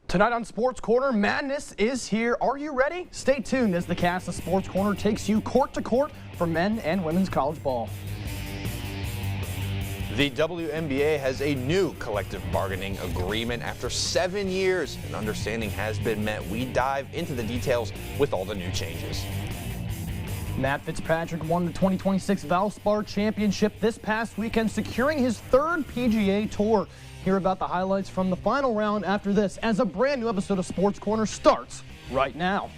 Tonight on Sports Corner, madness is here. Are you ready? Stay tuned as the cast of Sports Corner takes you court to court for men and women's college ball. The WNBA has a new collective bargaining agreement after 7 years. An understanding has been met. We dive into the details with all the new changes. Matt Fitzpatrick won the 2026 Valspar Championship this past weekend, securing his third PGA Tour. Hear about the highlights from the final round after this, as a brand new episode of Sports Corner starts right now.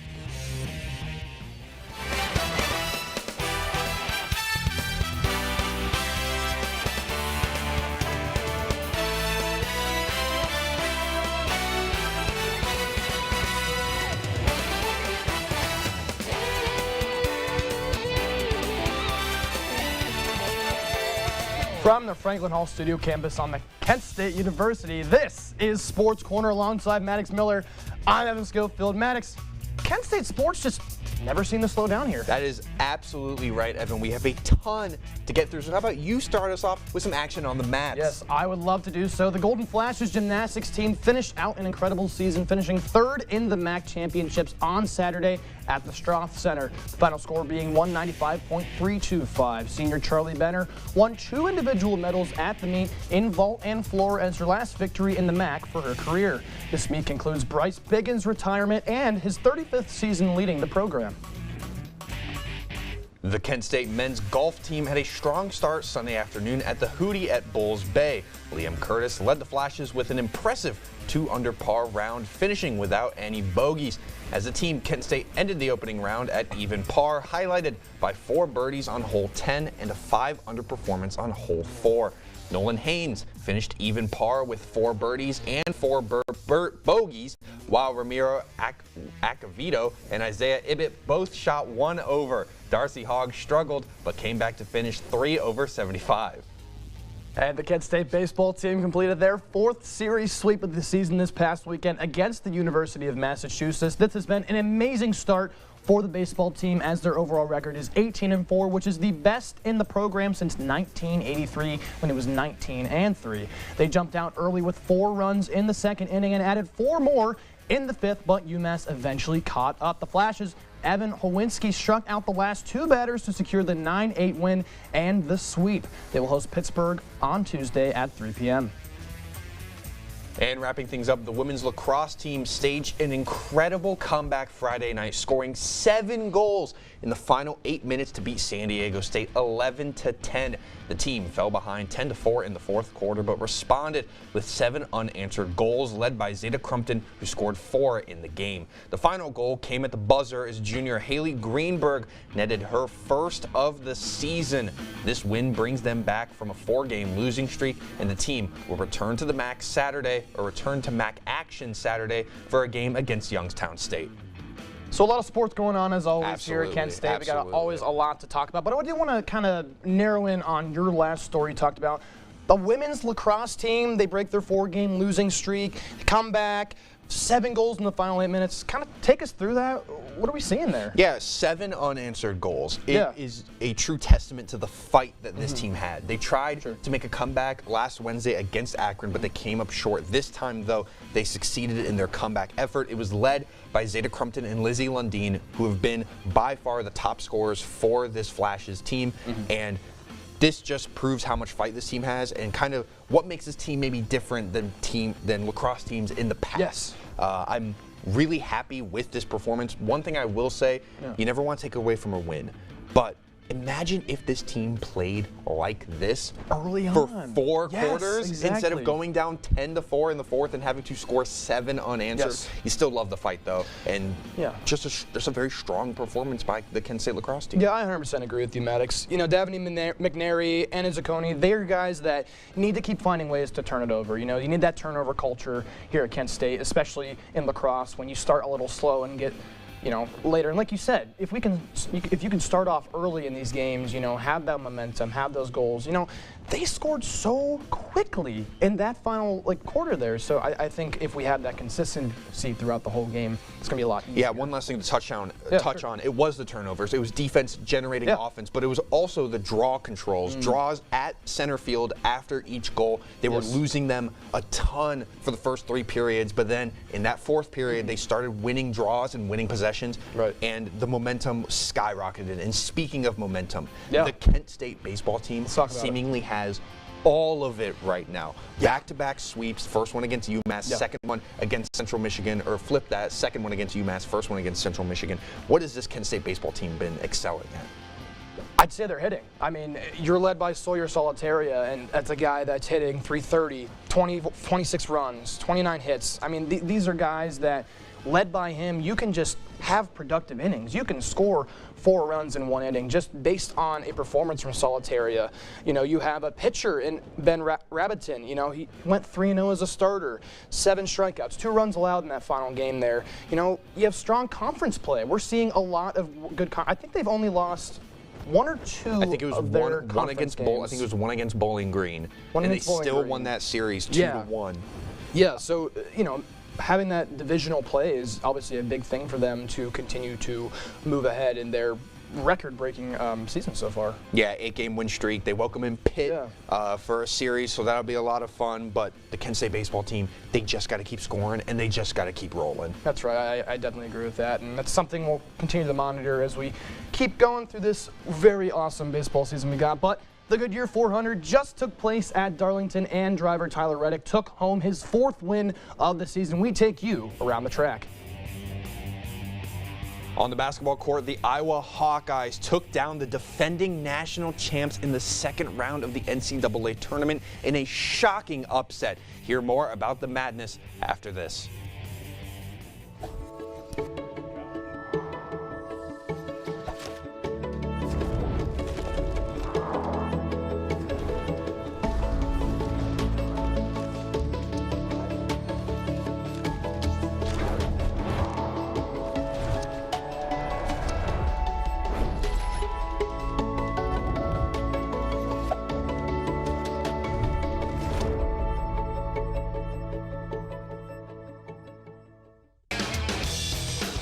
From the Franklin Hall Studio Campus on the Kent State University, this is Sports Corner alongside Maddox Miller. I'm Evan Schofield. Maddox, Kent State sports just never seem to slow down here. That is absolutely right, Evan. We have a ton to get through, so how about you start us off with some action on the mats? Yes, I would love to do so. The Golden Flashes gymnastics team finished out an incredible season, finishing third in the MAC championships on Saturday at the Stroth Center. The final score being 195.325. Senior Charlie Benner won 2 individual medals at the meet in vault and floor as her last victory in the MAC for her career. This meet concludes Bryce Biggins' retirement and his 35th season leading the program. The Kent State men's golf team had a strong start Sunday afternoon at the Hootie at Bulls Bay. Liam Curtis led the Flashes with an impressive 2 under par round, finishing without any bogeys. As a team, Kent State ended the opening round at even par, highlighted by 4 birdies on hole 10 and a 5 under performance on hole 4. Nolan Haynes finished even par with 4 birdies and 4 bogeys, while Ramiro Acavito and Isaiah Ibbett both shot 1 over. Darcy Hogg struggled, but came back to finish 3 over 75. And the Kent State baseball team completed their 4th series sweep of the season this past weekend against the University of Massachusetts. This has been an amazing start for the baseball team, as their overall record is 18-4, which is the best in the program since 1983, when it was 19-3. They jumped out early with 4 runs in the second inning and added 4 more in the 5th, but UMass eventually caught up. The Flashes' Evan Howinski struck out the last 2 batters to secure the 9-8 win and the sweep. They will host Pittsburgh on Tuesday at 3 p.m. And wrapping things up, the women's lacrosse team staged an incredible comeback Friday night, scoring 7 goals in the final 8 minutes to beat San Diego State 11-10. The team fell behind 10-4 in the 4th quarter, but responded with 7 unanswered goals, led by Zeta Crumpton, who scored 4 in the game. The final goal came at the buzzer as junior Haley Greenberg netted her first of the season. This win brings them back from a 4-game losing streak, and the team will return to the MAC Saturday, or return to MAC action Saturday for a game against Youngstown State. So a lot of sports going on, as always. Absolutely. Here at Kent State. Absolutely. We got always a lot to talk about, but I do want to kind of narrow in on your last story you talked about. The women's lacrosse team, they break their 4-game losing streak, come back, 7 goals in the final 8 minutes. Kind of take us through that. What are we seeing there? Yeah, 7 unanswered goals. It is a true testament to the fight that this team had. They tried to make a comeback last Wednesday against Akron, but they came up short. This time, though, they succeeded in their comeback effort. It was led by Zeta Crumpton and Lizzie Lundeen, who have been by far the top scorers for this Flashes team. And this just proves how much fight this team has, and kind of what makes this team maybe different than lacrosse teams in the past. Yes. I'm really happy with this performance. One thing I will say, you never want to take away from a win, but imagine if this team played like this early on for 4 quarters instead of going down 10-4 in the 4th and having to score 7 unanswered. You still love the fight, though, and just a very strong performance by the Kent State lacrosse team. Yeah, I 100% agree with you, Maddox. You know, Davini McNary and Zacconi, they're guys that need to keep finding ways to turn it over. You know, you need that turnover culture here at Kent State, especially in lacrosse, when you start a little slow and get later. And like you said, if you can start off early in these games, have that momentum, have those goals, they scored so quickly in that final quarter there. So I think if we have that consistency throughout the whole game, it's gonna be a lot easier. Yeah, one last thing to touch on. It was the turnovers. It was defense generating offense, but it was also the draw controls, draws at center field after each goal. They were losing them a ton for the first 3 periods, but then in that 4th period, they started winning draws and winning possessions, and the momentum skyrocketed. And speaking of momentum, the Kent State baseball team seemingly has all of it right now. Back-to-back sweeps, first one against UMass, second one against Central Michigan, or flip that, second one against UMass, first one against Central Michigan. What has this Kent State baseball team been excelling at? I'd say they're hitting. I mean, you're led by Sawyer Solitaria, and that's a guy that's hitting .330, 26 runs, 29 hits. I mean, these are guys that, led by him, you can just have productive innings. You can score 4 runs in 1 inning just based on a performance from Solitaria. You have a pitcher in Ben Rabitin. He went 3-0 as a starter, 7 strikeouts, 2 runs allowed in that final game there. You have strong conference play. We're seeing a lot of good. I think they've only lost 1 or 2 I think it was of their one against games. I think it was 1 against Bowling Green, and they still won that series 2-1. Yeah, so having that divisional play is obviously a big thing for them to continue to move ahead in their record-breaking season so far. Yeah, 8-game win streak. They welcome in Pitt for a series, so that'll be a lot of fun. But the Kent State baseball team, they just got to keep scoring, and they just got to keep rolling. That's right. I definitely agree with that, and that's something we'll continue to monitor as we keep going through this very awesome baseball season we got. But the Goodyear 400 just took place at Darlington, and driver Tyler Reddick took home his 4th win of the season. We take you around the track. On the basketball court, the Iowa Hawkeyes took down the defending national champs in the 2nd round of the NCAA tournament in a shocking upset. Hear more about the madness after this.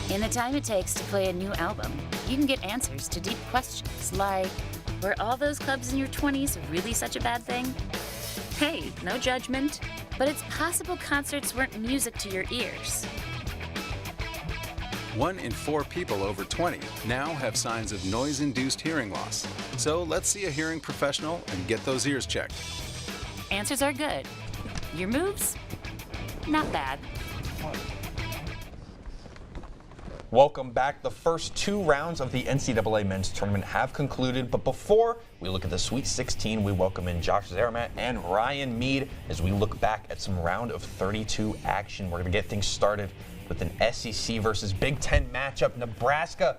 In the time it takes to play a new album, you can get answers to deep questions like, were all those clubs in your 20s really such a bad thing? Hey, no judgment, but it's possible concerts weren't music to your ears. 1 in 4 people over 20 now have signs of noise-induced hearing loss. So let's see a hearing professional and get those ears checked. Answers are good. Your moves? Not bad. Welcome back. The first 2 rounds of the NCAA men's tournament have concluded, but before we look at the Sweet 16, we welcome in Josh Zeramat and Ryan Mead as we look back at some round of 32 action. We're going to get things started with an SEC versus Big Ten matchup. Nebraska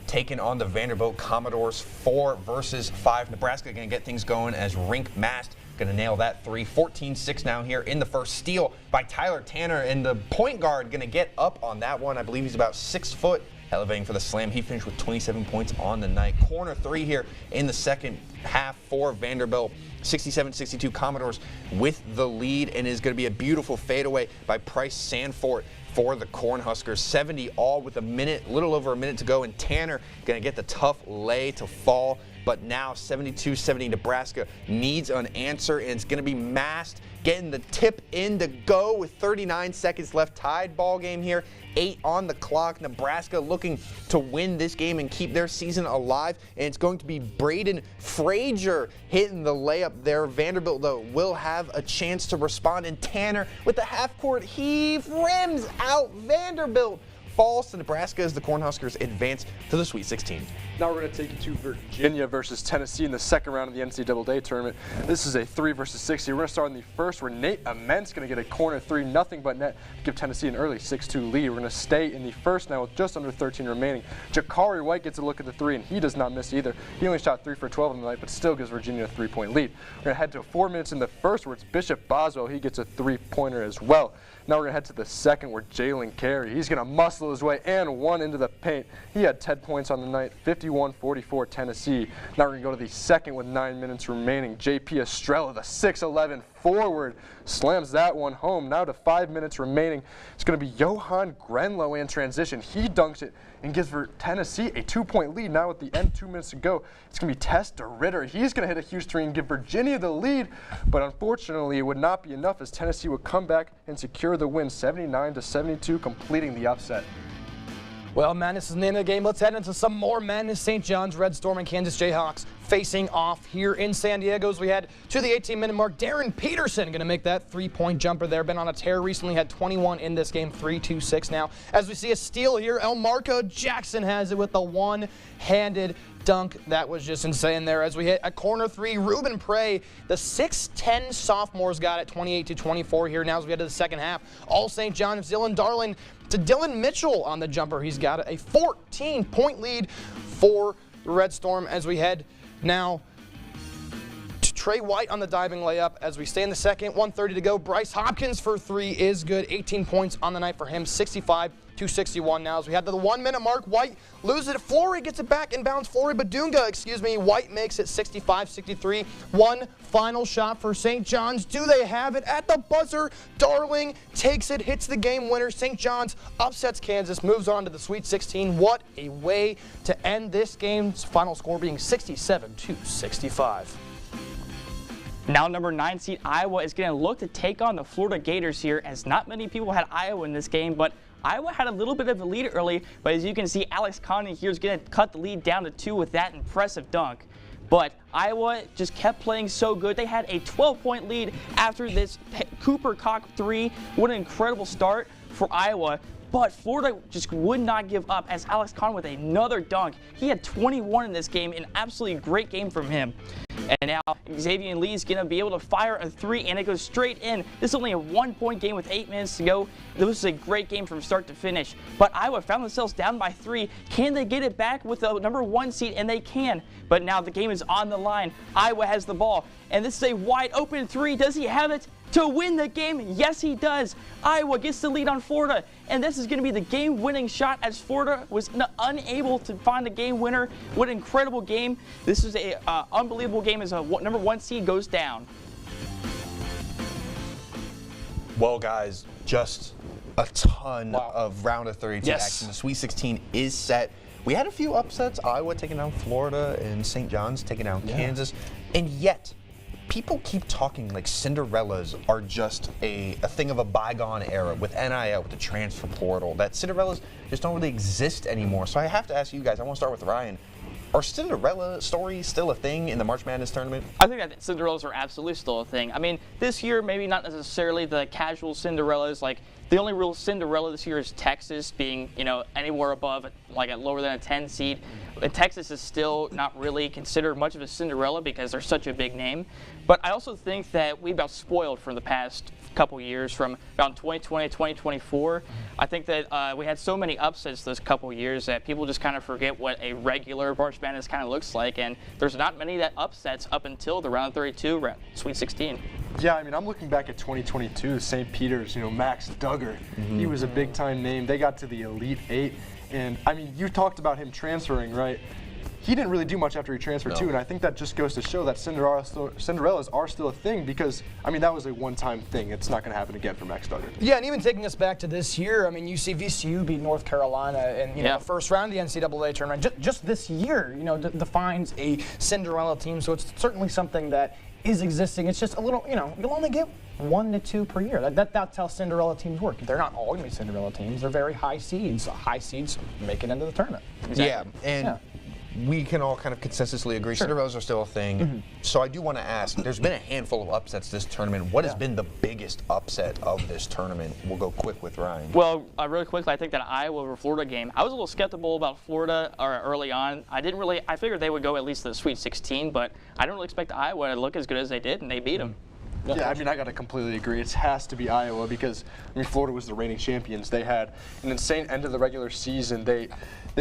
taking on the Vanderbilt Commodores, 4 versus 5. Nebraska going to get things going as Rink Mast going to nail that 3. 14-6 now here in the first. Steal by Tyler Tanner, and the point guard going to get up on that one. I believe he's about 6 foot, elevating for the slam. He finished with 27 points on the night. Corner 3 here in the second half for Vanderbilt. 67-62 Commodores with the lead, and is going to be a beautiful fadeaway by Price Sanford for the Cornhuskers. 70 all with little over a minute to go, and Tanner going to get the tough lay to fall. But now 72-70 Nebraska needs an answer, and it's going to be Mast getting the tip in to go with 39 seconds left. Tied ball game here, 8 on the clock. Nebraska looking to win this game and keep their season alive, and it's going to be Braden Frazier hitting the layup there. Vanderbilt, though, will have a chance to respond, and Tanner with the half-court heave rims out. Vanderbilt falls to Nebraska as the Cornhuskers advance to the Sweet 16. Now we're going to take you to Virginia versus Tennessee in the second round of the NCAA tournament. This is a 3 versus 6 here. We're going to start in the first where Nate Ament's going to get a corner 3, nothing but net, give Tennessee an early 6-2 lead. We're going to stay in the first now with just under 13 remaining. Jakari White gets a look at the 3, and he does not miss either. He only shot 3 for 12 in the night, but still gives Virginia a 3-point lead. We're going to head to 4 minutes in the first where it's Bishop Boswell. He gets a 3-pointer as well. Now we're going to head to the second where Jalen Carey, he's going to muscle his way and one into the paint. He had 10 points on the night, 51-44 Tennessee. Now we're going to go to the second with 9 minutes remaining. JP Estrella, the 6'11 forward, slams that one home. Now to 5 minutes remaining, it's going to be Johan Grenlow in transition. He dunks it and gives for Tennessee a 2-point lead. Now at the end, 2 minutes to go, it's going to be Testa Ritter. He's going to hit a huge 3 and give Virginia the lead, but unfortunately it would not be enough as Tennessee would come back and secure the win 79-72, completing the upset. Well, madness is the name of the game. Let's head into some more madness. St. John's, Red Storm, and Kansas Jayhawks facing off here in San Diego as we head to the 18-minute mark. Darren Peterson going to make that 3-point jumper there. Been on a tear recently, had 21 in this game, 3-2-6 now. As we see a steal here, Elmarco Jackson has it with the one-handed dunk. That was just insane there. As we hit a corner 3, Ruben Prey, the 6'10 sophomore's got it, 28-24 here now as we head to the second half. All St. John's, Dylan Darling to Dylan Mitchell on the jumper. He's got a 14-point lead for the Red Storm as we head now to Trey White on the diving layup as we stay in the second. 1:30 to go. Bryce Hopkins for 3 is good. 18 points on the night for him. 65-61 now as we head to the 1-minute mark. White loses it. Flory gets it back inbounds. Flory Badunga, White makes it 65-63. One final shot for St. John's. Do they have it at the buzzer? Darling takes it, hits the game winner. St. John's upsets Kansas, moves on to the Sweet 16. What a way to end this game's final score being 67-65. Now number 9 seed Iowa is going to look to take on the Florida Gators here, as not many people had Iowa in this game, but Iowa had a little bit of a lead early, but as you can see, Alex Conley here is going to cut the lead down to 2 with that impressive dunk. But Iowa just kept playing so good. They had a 12-point lead after this Cooper Cock 3. What an incredible start for Iowa. But Florida just would not give up as Alex Conley with another dunk. He had 21 in this game, an absolutely great game from him. And now Xavier Lee is going to be able to fire a 3, and it goes straight in. This is only a 1-point game with 8 minutes to go. This was a great game from start to finish. But Iowa found themselves down by 3. Can they get it back with the number 1 seed? And they can. But now the game is on the line. Iowa has the ball. And this is a wide open 3. Does he have it to win the game? Yes, he does. Iowa gets the lead on Florida. And this is going to be the game-winning shot as Florida was unable to find a game winner. What an incredible game. This is an unbelievable game as a number 1 seed goes down. Well, guys, just a ton of round of 32 action. The Sweet 16 is set. We had a few upsets. Iowa taking down Florida and St. John's taking down Kansas. And yet, people keep talking like Cinderellas are just a thing of a bygone era with NIL, with the transfer portal, that Cinderellas just don't really exist anymore. So I have to ask you guys, I want to start with Ryan. Are Cinderella stories still a thing in the March Madness tournament? I think that Cinderellas are absolutely still a thing. I mean, this year, maybe not necessarily the casual Cinderellas. Like, the only real Cinderella this year is Texas being, anywhere above, like, lower than a 10 seed. And Texas is still not really considered much of a Cinderella because they're such a big name. But I also think that we've been spoiled for the past couple years, from around 2020 to 2024. I think that we had so many upsets those couple years that people just kind of forget what a regular March Madness kind of looks like, and there's not many that upsets up until the round 32, Sweet 16. Yeah, I mean, I'm looking back at 2022, St. Peter's, Max Duggar. He was a big-time name. They got to the Elite 8, and, I mean, you talked about him transferring, right? He didn't really do much after he transferred too, and I think that just goes to show that Cinderellas are still a thing because, I mean, that was a one-time thing. It's not going to happen again for Max Duggar. Yeah, and even taking us back to this year, I mean, you see VCU beat North Carolina in the first round of the NCAA tournament. Just this year, defines a Cinderella team, so it's certainly something that is existing. It's just a little, you'll only get 1 to 2 per year. That's how Cinderella teams work. They're not all going to be Cinderella teams. They're very high seeds. High seeds make it into the tournament. Exactly. Yeah, and we can all kind of consensusly agree Cinderellas are still a thing. So I do want to ask, there's been a handful of upsets this tournament. What has been the biggest upset of this tournament? We'll go quick with Ryan. Well, really quickly, I think that Iowa over Florida game, I was a little skeptical about Florida early on. I figured they would go at least to the Sweet 16, but I don't really expect Iowa to look as good as they did, and they beat them. Yeah, I mean, I got to completely agree. It has to be Iowa because, I mean, Florida was the reigning champions. They had an insane end of the regular season. They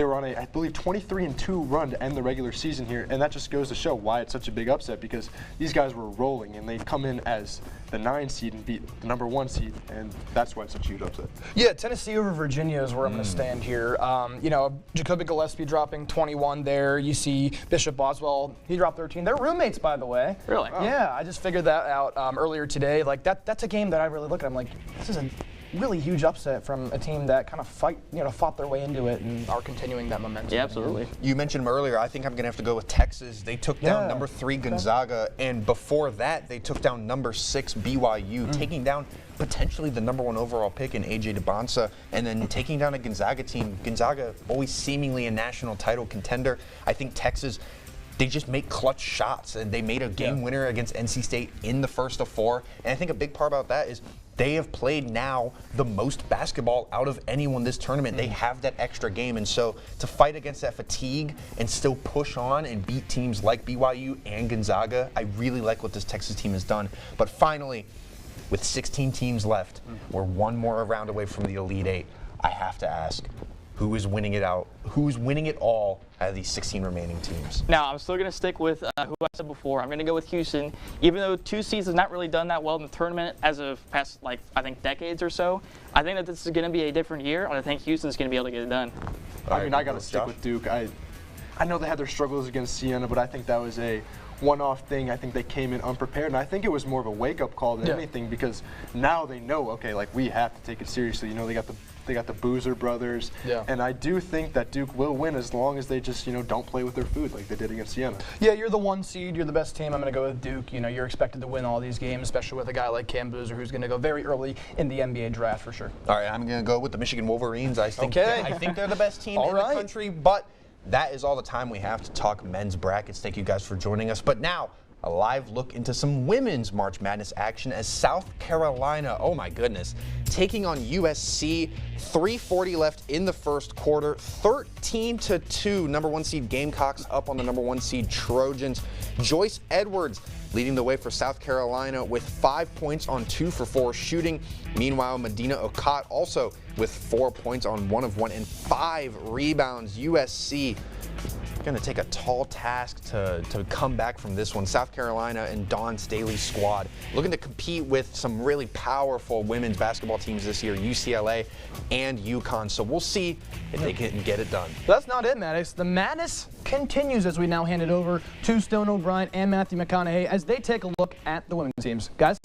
were on a, I believe, 23-2 run to end the regular season here, and that just goes to show why it's such a big upset because these guys were rolling, and they come in as the 9 seed and beat the number 1 seed, and that's why it's such a huge upset. Yeah, Tennessee over Virginia is where I'm going to stand here. You know, Jacoby Gillespie dropping 21 there. You see Bishop Boswell, he dropped 13. They're roommates, by the way. Really? Yeah, I just figured that out earlier today. Like that's a game that I really look at. I'm like, this is a really huge upset from a team that kind of fought their way into it and are continuing that momentum. Yeah, absolutely. You mentioned them earlier. I think I'm going to have to go with Texas. They took down number 3 Gonzaga, and before that, they took down number 6 BYU, taking down potentially the number 1 overall pick in AJ DeBonsa, and then taking down a Gonzaga team. Gonzaga always seemingly a national title contender. I think Texas, they just make clutch shots, and they made a game winner against NC State in the first of 4. And I think a big part about that is they have played now the most basketball out of anyone this tournament. They have that extra game, and so to fight against that fatigue and still push on and beat teams like BYU and Gonzaga, I really like what this Texas team has done. But finally, with 16 teams left, we're one more round away from the Elite 8. I have to ask, who is winning it out? Who's winning it all out of these 16 remaining teams? Now, I'm still going to stick with who I said before. I'm going to go with Houston. Even though 2 seeds has not really done that well in the tournament as of past, like, I think decades or so, I think that this is going to be a different year, and I think Houston's going to be able to get it done. I mean, I got to stick with Duke. I know they had their struggles against Siena, but I think that was a one-off thing. I think they came in unprepared, and I think it was more of a wake-up call than anything because now they know, okay, like we have to take it seriously. You know, they got the Boozer brothers, and I do think that Duke will win as long as they just, don't play with their food like they did against Siena. Yeah, you're the 1 seed, you're the best team. I'm going to go with Duke. You know, you're expected to win all these games, especially with a guy like Cam Boozer who's going to go very early in the NBA draft for sure. All right, I'm going to go with the Michigan Wolverines. I think they're the best team in the country, but that is all the time we have to talk men's brackets. Thank you guys for joining us. But now, a live look into some women's March Madness action as South Carolina, oh my goodness, taking on USC. 3:40 left in the first quarter. 13-2, number 1 seed Gamecocks up on the number 1 seed Trojans. Joyce Edwards leading the way for South Carolina with 5 points on 2 for 4 shooting. Meanwhile, Medina Okot also with 4 points on 1 of 1 and 5 rebounds. USC going to take a tall task to come back from this one. South Carolina and Dawn Staley's squad looking to compete with some really powerful women's basketball teams this year, UCLA and UConn. So we'll see if they can get it done. That's not it, Maddox. The madness continues as we now hand it over to Stone O'Brien and Matthew McConaughey as they take a look at the women's teams. Guys?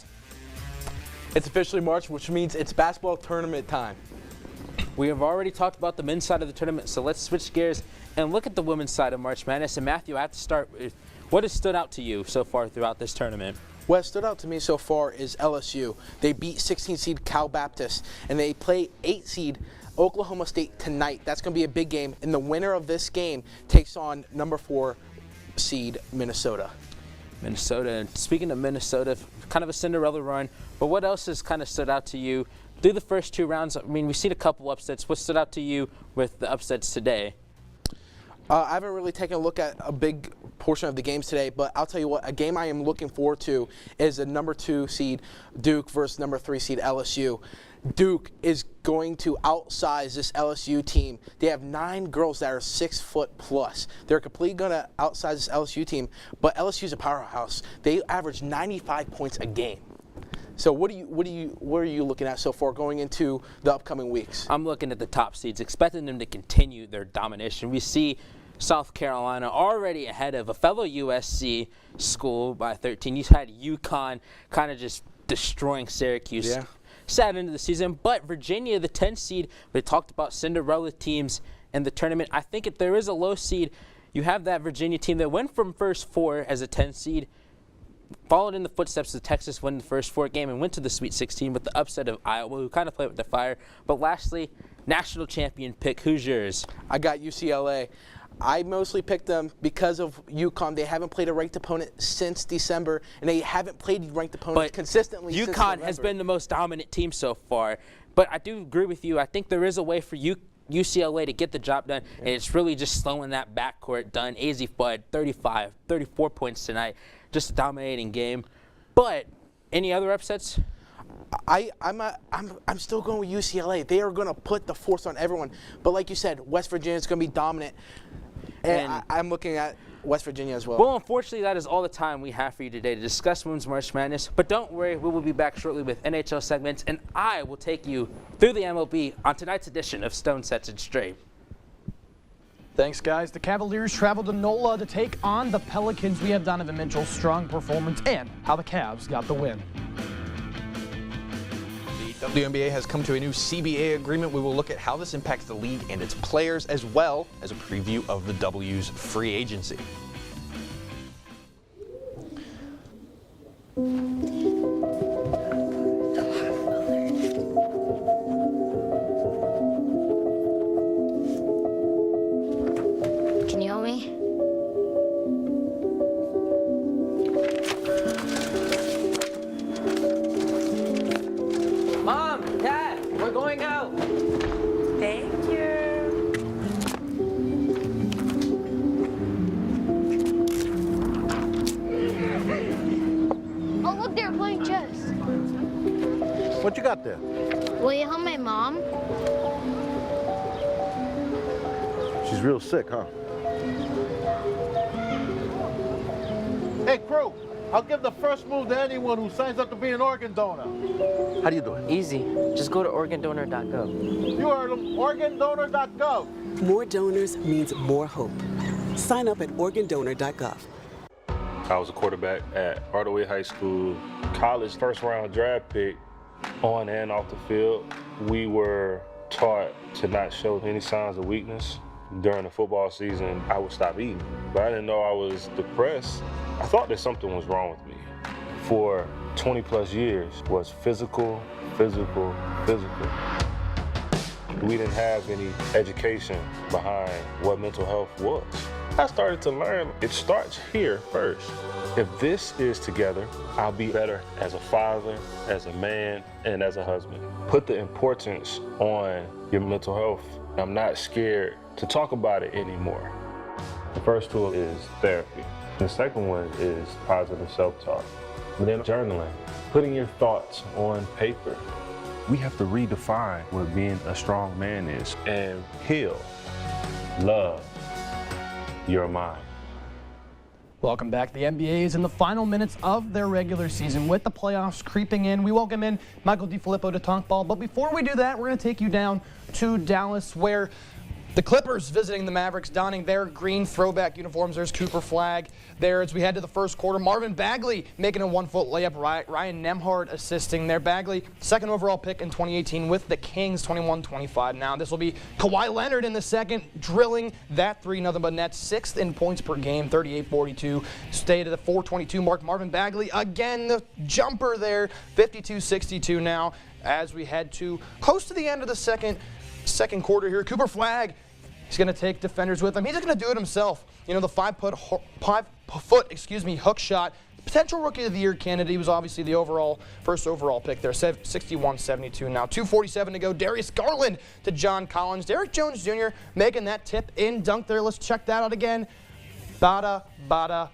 It's officially March, which means it's basketball tournament time. We have already talked about the men's side of the tournament, so let's switch gears and look at the women's side of March Madness. And Matthew, I have to start with what has stood out to you so far throughout this tournament? What stood out to me so far is LSU. They beat 16 seed Cal Baptist, and they play 8 seed Oklahoma State tonight. That's going to be a big game, and the winner of this game takes on number 4 seed Minnesota. Minnesota. And speaking of Minnesota, kind of a Cinderella run, but what else has kind of stood out to you through the first 2 rounds? I mean, we've seen a couple upsets. What stood out to you with the upsets today? I haven't really taken a look at a big portion of the games today, but I'll tell you what, a game I am looking forward to is the number 2 seed Duke versus number 3 seed LSU. Duke is going to outsize this LSU team. They have 9 girls that are 6 foot plus. They're completely going to outsize this LSU team, but LSU is a powerhouse. They average 95 points a game. So what are you looking at so far going into the upcoming weeks? I'm looking at the top seeds, expecting them to continue their domination. We see South Carolina already ahead of a fellow USC school by 13. You had UConn kind of just destroying Syracuse. Yeah. Sad into the season, but Virginia, the 10 seed, we talked about Cinderella teams in the tournament. I think if there is a low seed, you have that Virginia team that went from first 4 as a 10 seed, followed in the footsteps of Texas, won the first 4 game, and went to the Sweet 16 with the upset of Iowa, who kind of played with the fire. But lastly, national champion pick. Who's yours? I got UCLA. I mostly picked them because of UConn. They haven't played a ranked opponent since December, and they haven't played ranked opponents consistently since UConn November. has been the most dominant team so far. But I do agree with you. I think there is a way for UCLA to get the job done, and it's really just slowing that backcourt done. AZ Fudd, 35, 34 points tonight, just a dominating game. But any other upsets? I'm still going with UCLA. They are going to put the force on everyone. But like you said, West Virginia is going to be dominant. And I'm looking at West Virginia as well. Well, unfortunately, that is all the time we have for you today to discuss Women's March Madness. But don't worry, we will be back shortly with NHL segments, and I will take you through the MLB on tonight's edition of Stone Sets It Straight. Thanks, guys. The Cavaliers traveled to NOLA to take on the Pelicans. We have Donovan Mitchell's strong performance and how the Cavs got the win. The WNBA has come to a new CBA agreement. We will look at how this impacts the league and its players, as well as a preview of the W's free agency. Can you help me? Mom, Dad, we're going out. Thank you. Oh, look, they're playing chess. What you got there? Will you help my mom? She's real sick, huh? Hey, crew, I'll give the first move to anyone who signs up to be an organ donor. How do you do it? Easy. Just go to organdonor.gov. You heard them, organdonor.gov. More donors means more hope. Sign up at organdonor.gov. I was a quarterback at Hardaway High School, college first-round draft pick, on and off the field. We were taught to not show any signs of weakness. During the football season, I would stop eating. But I didn't know I was depressed. I thought that something was wrong with me. For 20-plus years was physical. We didn't have any education behind what mental health was. I started to learn it starts here first. If this is together, I'll be better as a father, as a man, and as a husband. Put the importance on your mental health. I'm not scared to talk about it anymore. The first tool is therapy. The second one is positive self-talk. And then journaling, putting your thoughts on paper. We have to redefine what being a strong man is and heal, love your mind. Welcome back. The NBA is in the final minutes of their regular season with the playoffs creeping in. We welcome in Michael DiFilippo to Talk Ball. But before we do that, we're going to take you down to Dallas, where the Clippers visiting the Mavericks, donning their green throwback uniforms. There's Cooper Flag there as we head to the first quarter. Marvin Bagley making a 1-foot layup. Ryan Nembhard assisting there. Bagley, second overall pick in 2018 with the Kings, 21-25. Now this will be Kawhi Leonard in the second, drilling that three, nothing but net. Sixth in points per game, 38-42. Stay to the 422 mark. Marvin Bagley, again, the jumper there, 52-62 now as we head to close to the end of the second quarter here. Cooper Flag, he's going to take defenders with him. He's just going to do it himself. You know, the 5-foot hook shot. Potential Rookie of the Year candidate. He was obviously the first overall pick there. 61-72 now. 2:47 to go. Darius Garland to John Collins. Derrick Jones Jr. making that tip in dunk there. Let's check that out again. Bada, bada,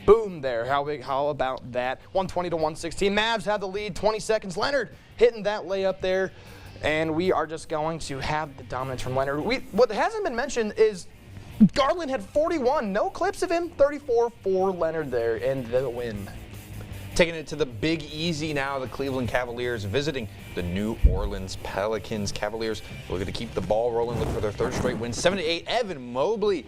boom there. How about that? 120-116. Mavs have the lead. 20 seconds. Leonard hitting that layup there. And we are just going to have the dominance from Leonard. What hasn't been mentioned is Garland had 41. No clips of him. 34 for Leonard there in the win. Taking it to the Big Easy now, the Cleveland Cavaliers visiting the New Orleans Pelicans. Cavaliers looking to keep the ball rolling, look for their third straight win. 7-8, Evan Mobley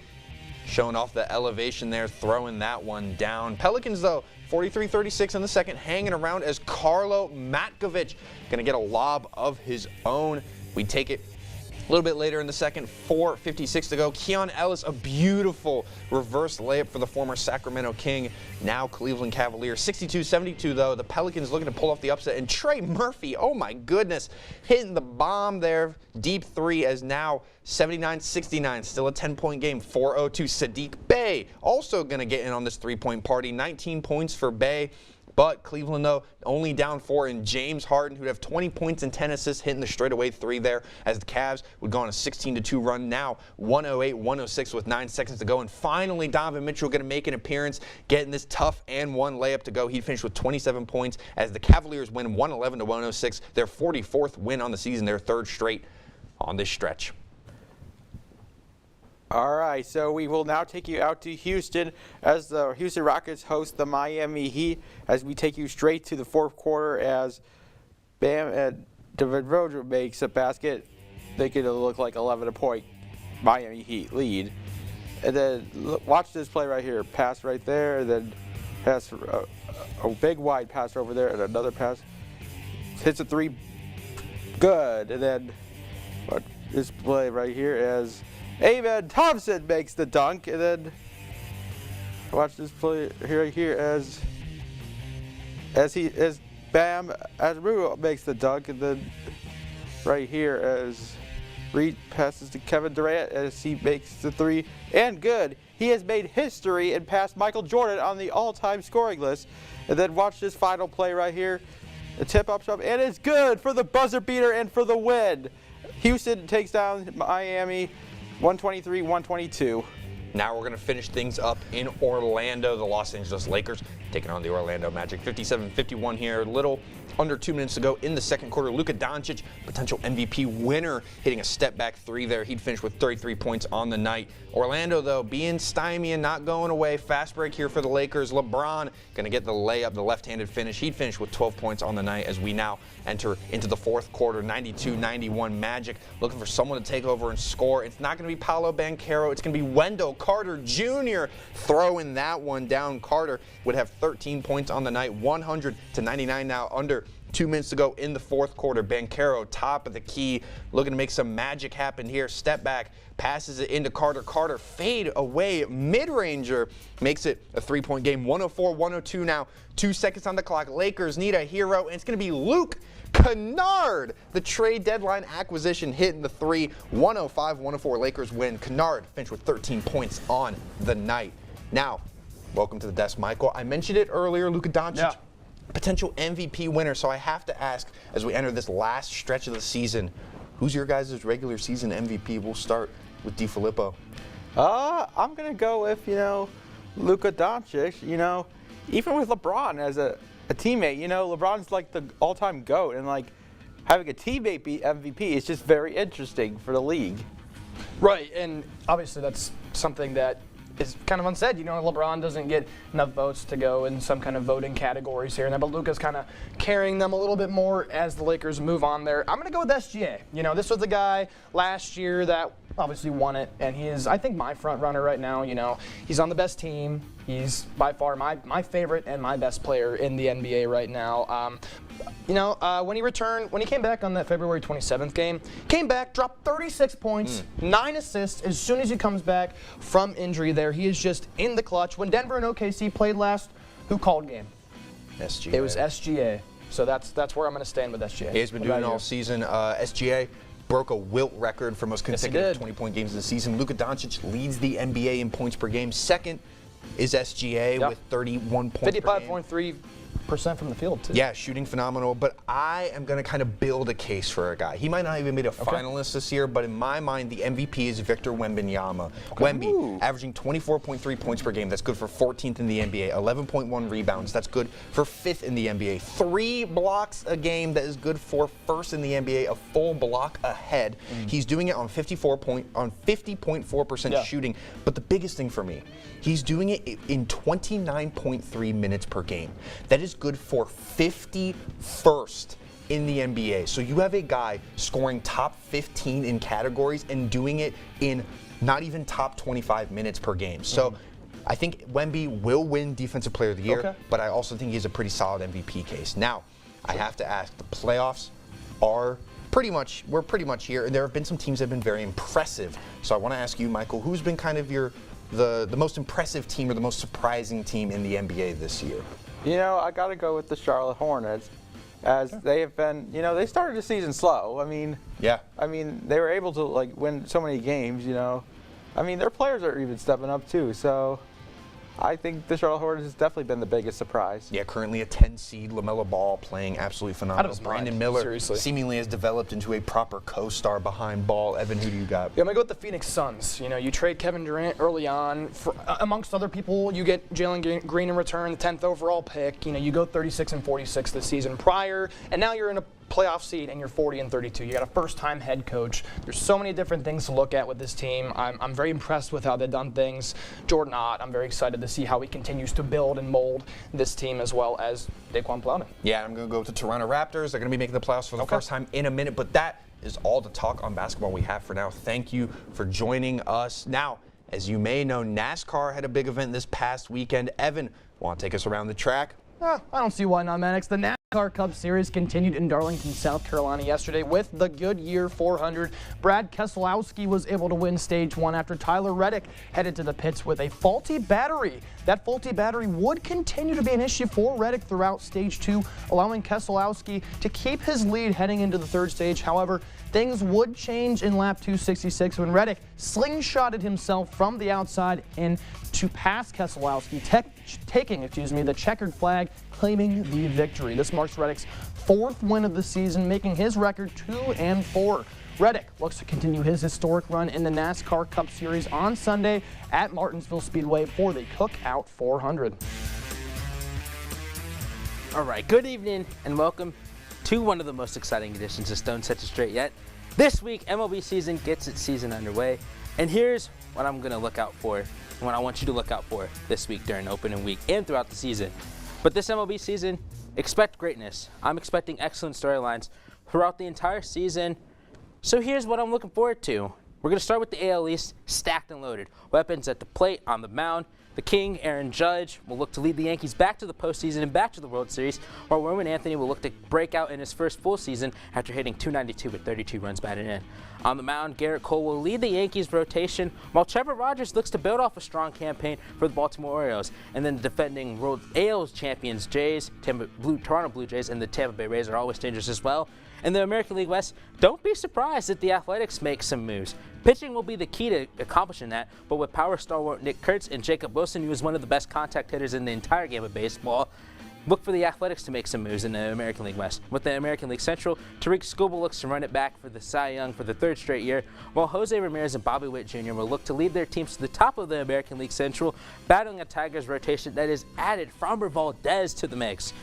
showing off the elevation there, throwing that one down. Pelicans, though, 43-36 in the second, hanging around as Carlo Matkovic going to get a lob of his own. We take it A little bit later in the second, 4:56 to go. Keon Ellis, a beautiful reverse layup for the former Sacramento King, now Cleveland Cavalier. 62-72 though. The Pelicans looking to pull off the upset. And Trey Murphy, oh my goodness, hitting the bomb there. Deep three as now 79-69. Still a 10-point game. 4:02. Sadiq Bey also going to get in on this three-point party. 19 points for Bey. But Cleveland, though, only down 4, and James Harden, who'd have 20 points and 10 assists, hitting the straightaway three there as the Cavs would go on a 16-2 run. Now 108-106 with 9 seconds to go. And finally, Donovan Mitchell going to make an appearance, getting this tough and one layup to go. He finished with 27 points as the Cavaliers win 111-106. Their 44th win on the season, their third straight on this stretch. All right, so we will now take you out to Houston as the Houston Rockets host the Miami Heat as we take you straight to the fourth quarter as Bam and DeRozan makes a basket, making it look like 11-point Miami Heat lead. And then watch this play right here. Pass right there, and then pass a big wide pass over there, and another pass. Hits a three. Good. And then this play right here as Amen Thompson makes the dunk, and then watch this play here as Bam Adebayo makes the dunk, and then right here as Reed passes to Kevin Durant as he makes the three, and good. He has made history and passed Michael Jordan on the all-time scoring list. And then watch this final play right here, a tip-up shot, and it's good for the buzzer beater and for the win. Houston takes down Miami 123-122. Now we're going to finish things up in Orlando. The Los Angeles Lakers taking on the Orlando Magic. 57-51 here. Little under 2 minutes to go in the second quarter. Luka Doncic, potential MVP winner, hitting a step-back three there. He'd finish with 33 points on the night. Orlando, though, being stymied and not going away. Fast break here for the Lakers. LeBron going to get the layup, the left-handed finish. He'd finish with 12 points on the night as we now enter into the fourth quarter. 92-91 Magic looking for someone to take over and score. It's not going to be Paolo Banchero. It's going to be Wendell Carter Jr. throwing that one down. Carter would have 13 points on the night. 100-99 now, under 2 minutes to go in the fourth quarter. Banchero, top of the key, looking to make some magic happen here. Step back, passes it into Carter. Carter fade away, mid-ranger, makes it a three-point game. 104-102 now, 2 seconds on the clock. Lakers need a hero, and it's going to be Luke Kennard, the trade deadline acquisition, hitting the three. 105-104 Lakers win. Kennard finished with 13 points on the night. Now, welcome to the desk, Michael. I mentioned it earlier, Luka Doncic, potential MVP winner. So I have to ask, as we enter this last stretch of the season, who's your guys' regular season MVP? We'll start with DiFilippo. I'm going to go with, Luka Doncic. Even with LeBron as a teammate, LeBron's like the all-time GOAT, and like having a teammate be MVP is just very interesting for the league. Right, and obviously that's something that is kind of unsaid. LeBron doesn't get enough votes to go in some kind of voting categories here and there, but Luka's kind of carrying them a little bit more as the Lakers move on there. I'm going to go with SGA. This was the guy last year that obviously won it, and he is, I think, my front runner right now. He's on the best team. He's by far my favorite and my best player in the NBA right now. When he came back on that February 27th game, dropped 36 points, 9 assists as soon as he comes back from injury there. He is just in the clutch. When Denver and OKC played last, who called game? SGA. It was SGA. So that's where I'm going to stand with SGA. He's been doing it all season. SGA broke a Wilt record for most consecutive 20-point games of the season. Luka Doncic leads the NBA in points per game. Second is SGA with 31 points per game. 55.3% from the field, too. Yeah, shooting phenomenal. But I am going to kind of build a case for a guy. He might not even be a finalist this year, but in my mind, the MVP is Victor Wembanyama. Wemby, averaging 24.3 points per game. That's good for 14th in the NBA. 11.1 rebounds. That's good for 5th in the NBA. 3 blocks a game. That is good for 1st in the NBA. A full block ahead. He's doing it on 50.4% shooting. But the biggest thing for me, he's doing it in 29.3 minutes per game. That is good for 51st in the NBA. So you have a guy scoring top 15 in categories and doing it in not even top 25 minutes per game. So I think Wemby will win Defensive Player of the Year, but I also think he has a pretty solid MVP case. Now, I have to ask, the playoffs are we're pretty much here. And there have been some teams that have been very impressive. So I want to ask you, Michael, who's been kind of the most impressive team or the most surprising team in the NBA this year? You know, I got to go with the Charlotte Hornets, as they have been, you know, they started the season slow. I mean, they were able to win so many games, you know. I mean, their players are even stepping up too. So I think the Charlotte Hornets has definitely been the biggest surprise. Yeah, currently a 10 seed, LaMelo Ball playing absolutely phenomenal. Brandon Miller seemingly has developed into a proper co-star behind Ball. Evan, who do you got? Yeah, I'm going to go with the Phoenix Suns. You know, you trade Kevin Durant early on. Amongst other people, you get Jalen Green in return, the 10th overall pick. You know, you go 36-46 the season prior, and now you're in a playoff seed and you're 40-32. You got a first-time head coach. There's so many different things to look at with this team. I'm very impressed with how they've done things. Jordan Ott, I'm very excited to see how he continues to build and mold this team, as well as Daquan Plowden. Yeah, I'm going to go with the Toronto Raptors. They're going to be making the playoffs for the first time in a minute, but that is all the talk on basketball we have for now. Thank you for joining us. Now, as you may know, NASCAR had a big event this past weekend. Evan, want to take us around the track? I don't see why not, Mannix. The NASCAR Cup Series continued in Darlington, South Carolina yesterday with the Goodyear 400. Brad Keselowski was able to win Stage 1 after Tyler Reddick headed to the pits with a faulty battery. That faulty battery would continue to be an issue for Reddick throughout Stage 2, allowing Keselowski to keep his lead heading into the third stage. However, things would change in lap 266 when Reddick slingshotted himself from the outside and to pass Keselowski, taking the checkered flag, claiming the victory. This marks Reddick's 4th win of the season, making his record 2-4. Reddick looks to continue his historic run in the NASCAR Cup Series on Sunday at Martinsville Speedway for the Cookout 400. All right, good evening and welcome to one of the most exciting editions of Stone Set to Straight Yet. This week, MLB season gets its season underway, and here's what I'm going to look out for and what I want you to look out for this week during opening week and throughout the season. But this MLB season, expect greatness. I'm expecting excellent storylines throughout the entire season. So here's what I'm looking forward to. We're going to start with the AL East, stacked and loaded. Weapons at the plate, on the mound. The King, Aaron Judge, will look to lead the Yankees back to the postseason and back to the World Series, while Roman Anthony will look to break out in his first full season after hitting .292 with 32 runs batted in. On the mound, Garrett Cole will lead the Yankees rotation, while Trevor Rogers looks to build off a strong campaign for the Baltimore Orioles. And then the defending World AL champions Toronto Blue Jays and the Tampa Bay Rays are always dangerous as well. In the American League West, don't be surprised if the Athletics make some moves. Pitching will be the key to accomplishing that, but with power stalwart Nick Kurtz and Jacob Wilson, who is one of the best contact hitters in the entire game of baseball, look for the Athletics to make some moves in the American League West. With the American League Central, Tariq Skubal looks to run it back for the Cy Young for the 3rd straight year, while Jose Ramirez and Bobby Witt Jr. will look to lead their teams to the top of the American League Central, battling a Tigers rotation that is added Framber Valdez to the mix.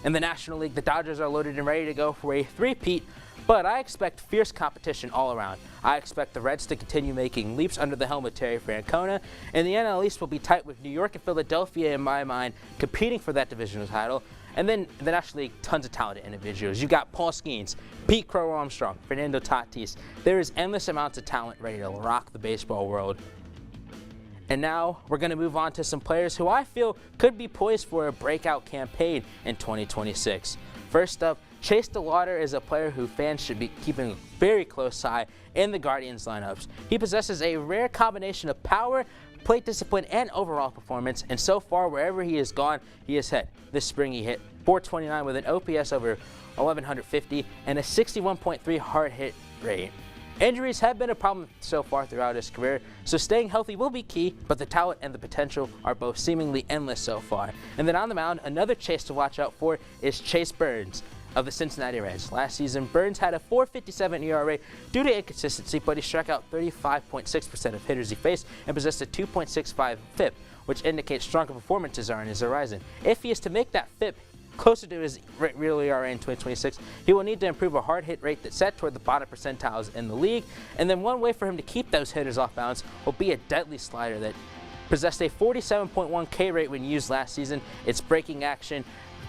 In the National League, the Dodgers are loaded and ready to go for a three-peat, but I expect fierce competition all around. I expect the Reds to continue making leaps under the helm of Terry Francona, and the NL East will be tight with New York and Philadelphia, in my mind, competing for that divisional title. And then in the National League, tons of talented individuals. You got Paul Skeens, Pete Crow Armstrong, Fernando Tatis. There is endless amounts of talent ready to rock the baseball world. And now we're going to move on to some players who I feel could be poised for a breakout campaign in 2026. First up, Chase DeLauder is a player who fans should be keeping a very close eye in the Guardians lineups. He possesses a rare combination of power, plate discipline, and overall performance, and so far, wherever he has gone, he has hit. This spring he hit .429 with an OPS over 1150 and a 61.3 hard hit rate. Injuries have been a problem so far throughout his career, so staying healthy will be key, but the talent and the potential are both seemingly endless so far. And then on the mound, another Chase to watch out for is Chase Burns of the Cincinnati Reds. Last season, Burns had a .457 ERA due to inconsistency, but he struck out 35.6% of hitters he faced and possessed a 2.65 FIP, which indicates stronger performances are on his horizon. If he is to make that FIP closer to his real ERA in 2026, he will need to improve a hard hit rate that's set toward the bottom percentiles in the league. And then one way for him to keep those hitters off balance will be a deadly slider that possessed a 47.1 K rate when used last season. It's breaking action,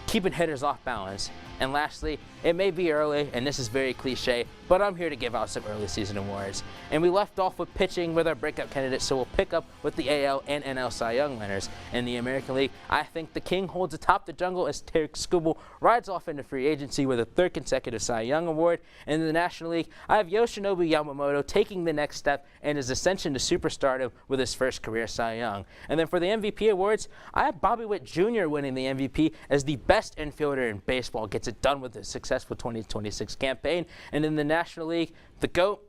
keeping hitters off balance. And lastly, it may be early, and this is very cliche, but I'm here to give out some early season awards. And we left off with pitching with our breakout candidates, so we'll pick up with the AL and NL Cy Young winners. In the American League, I think the King holds atop the jungle as Tarek Skubal rides off into free agency with a third consecutive Cy Young award. And in the National League, I have Yoshinobu Yamamoto taking the next step in his ascension to superstardom with his first career Cy Young. And then for the MVP awards, I have Bobby Witt Jr. winning the MVP as the best infielder in baseball, gets it done with his successful 2026 campaign. And in the National League, the GOAT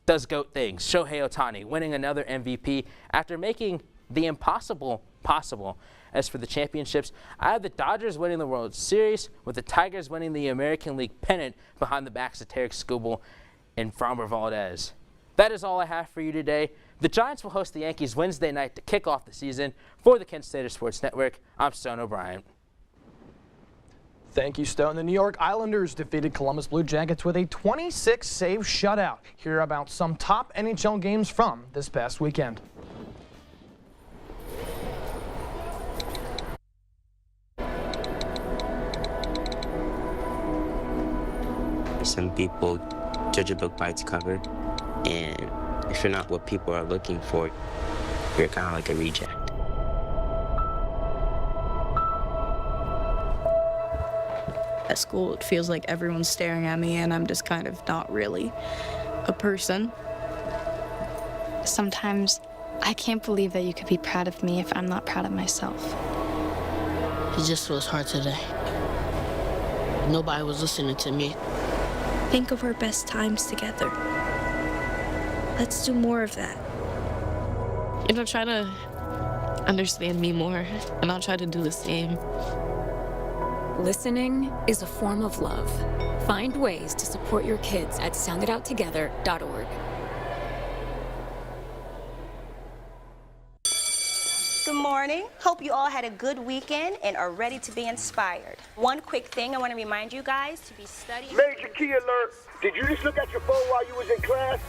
does GOAT things. Shohei Ohtani winning another MVP after making the impossible possible. As for the championships, I have the Dodgers winning the World Series, with the Tigers winning the American League pennant behind the backs of Tarek Skubal and Framber Valdez. That is all I have for you today. The Giants will host the Yankees Wednesday night to kick off the season. For the Kent State Sports Network, I'm Stone O'Brien. Thank you, Stone. The New York Islanders defeated Columbus Blue Jackets with a 26-save shutout. Hear about some top NHL games from this past weekend. Some people judge a book by its cover, and if you're not what people are looking for, you're kind of like a reject. At school, it feels like everyone's staring at me and I'm just kind of not really a person. Sometimes I can't believe that you could be proud of me if I'm not proud of myself. It just feels hard today. Nobody was listening to me. Think of our best times together. Let's do more of that. You know, try to understand me more, and I'll try to do the same. Listening is a form of love. Find ways to support your kids at soundidouttogether.org. Good morning. Hope you all had a good weekend and are ready to be inspired. One quick thing I want to remind you guys to be studying. Major key alert. Did you just look at your phone while you was in class?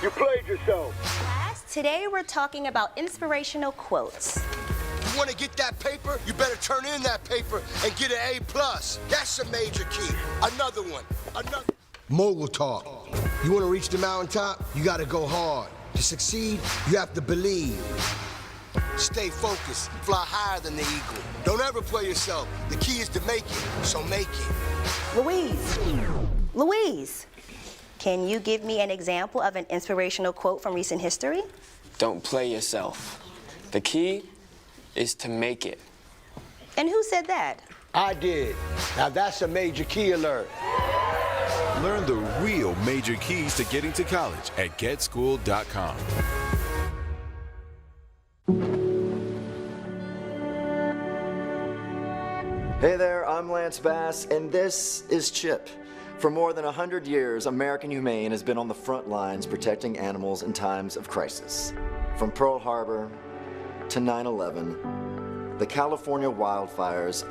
You played yourself. Class, today we're talking about inspirational quotes. You want to get that paper? You better turn in that paper and get an A+. That's a major key. Another one. Another. Mogul talk. You want to reach the mountaintop? You got to go hard. To succeed, you have to believe. Stay focused. Fly higher than the eagle. Don't ever play yourself. The key is to make it, so make it. Louise, can you give me an example of an inspirational quote from recent history? Don't play yourself. The key is to make it. And who said that? I did. Now that's a major key alert. Learn the real major keys to getting to college at getschool.com. Hey there, I'm Lance Bass, and this is Chip. For more than 100 years, American Humane has been on the front lines protecting animals in times of crisis. From Pearl Harbor to 9/11, the California wildfires,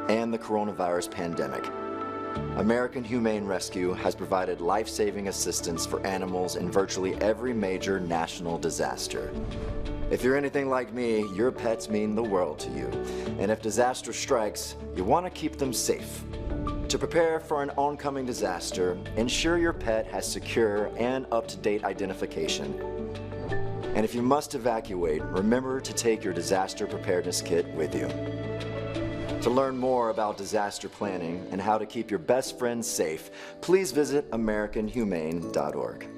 and the coronavirus pandemic, American Humane Rescue has provided life-saving assistance for animals in virtually every major national disaster. If you're anything like me, your pets mean the world to you. And if disaster strikes, you want to keep them safe. To prepare for an oncoming disaster, ensure your pet has secure and up-to-date identification. And if you must evacuate, remember to take your disaster preparedness kit with you. To learn more about disaster planning and how to keep your best friends safe, please visit AmericanHumane.org.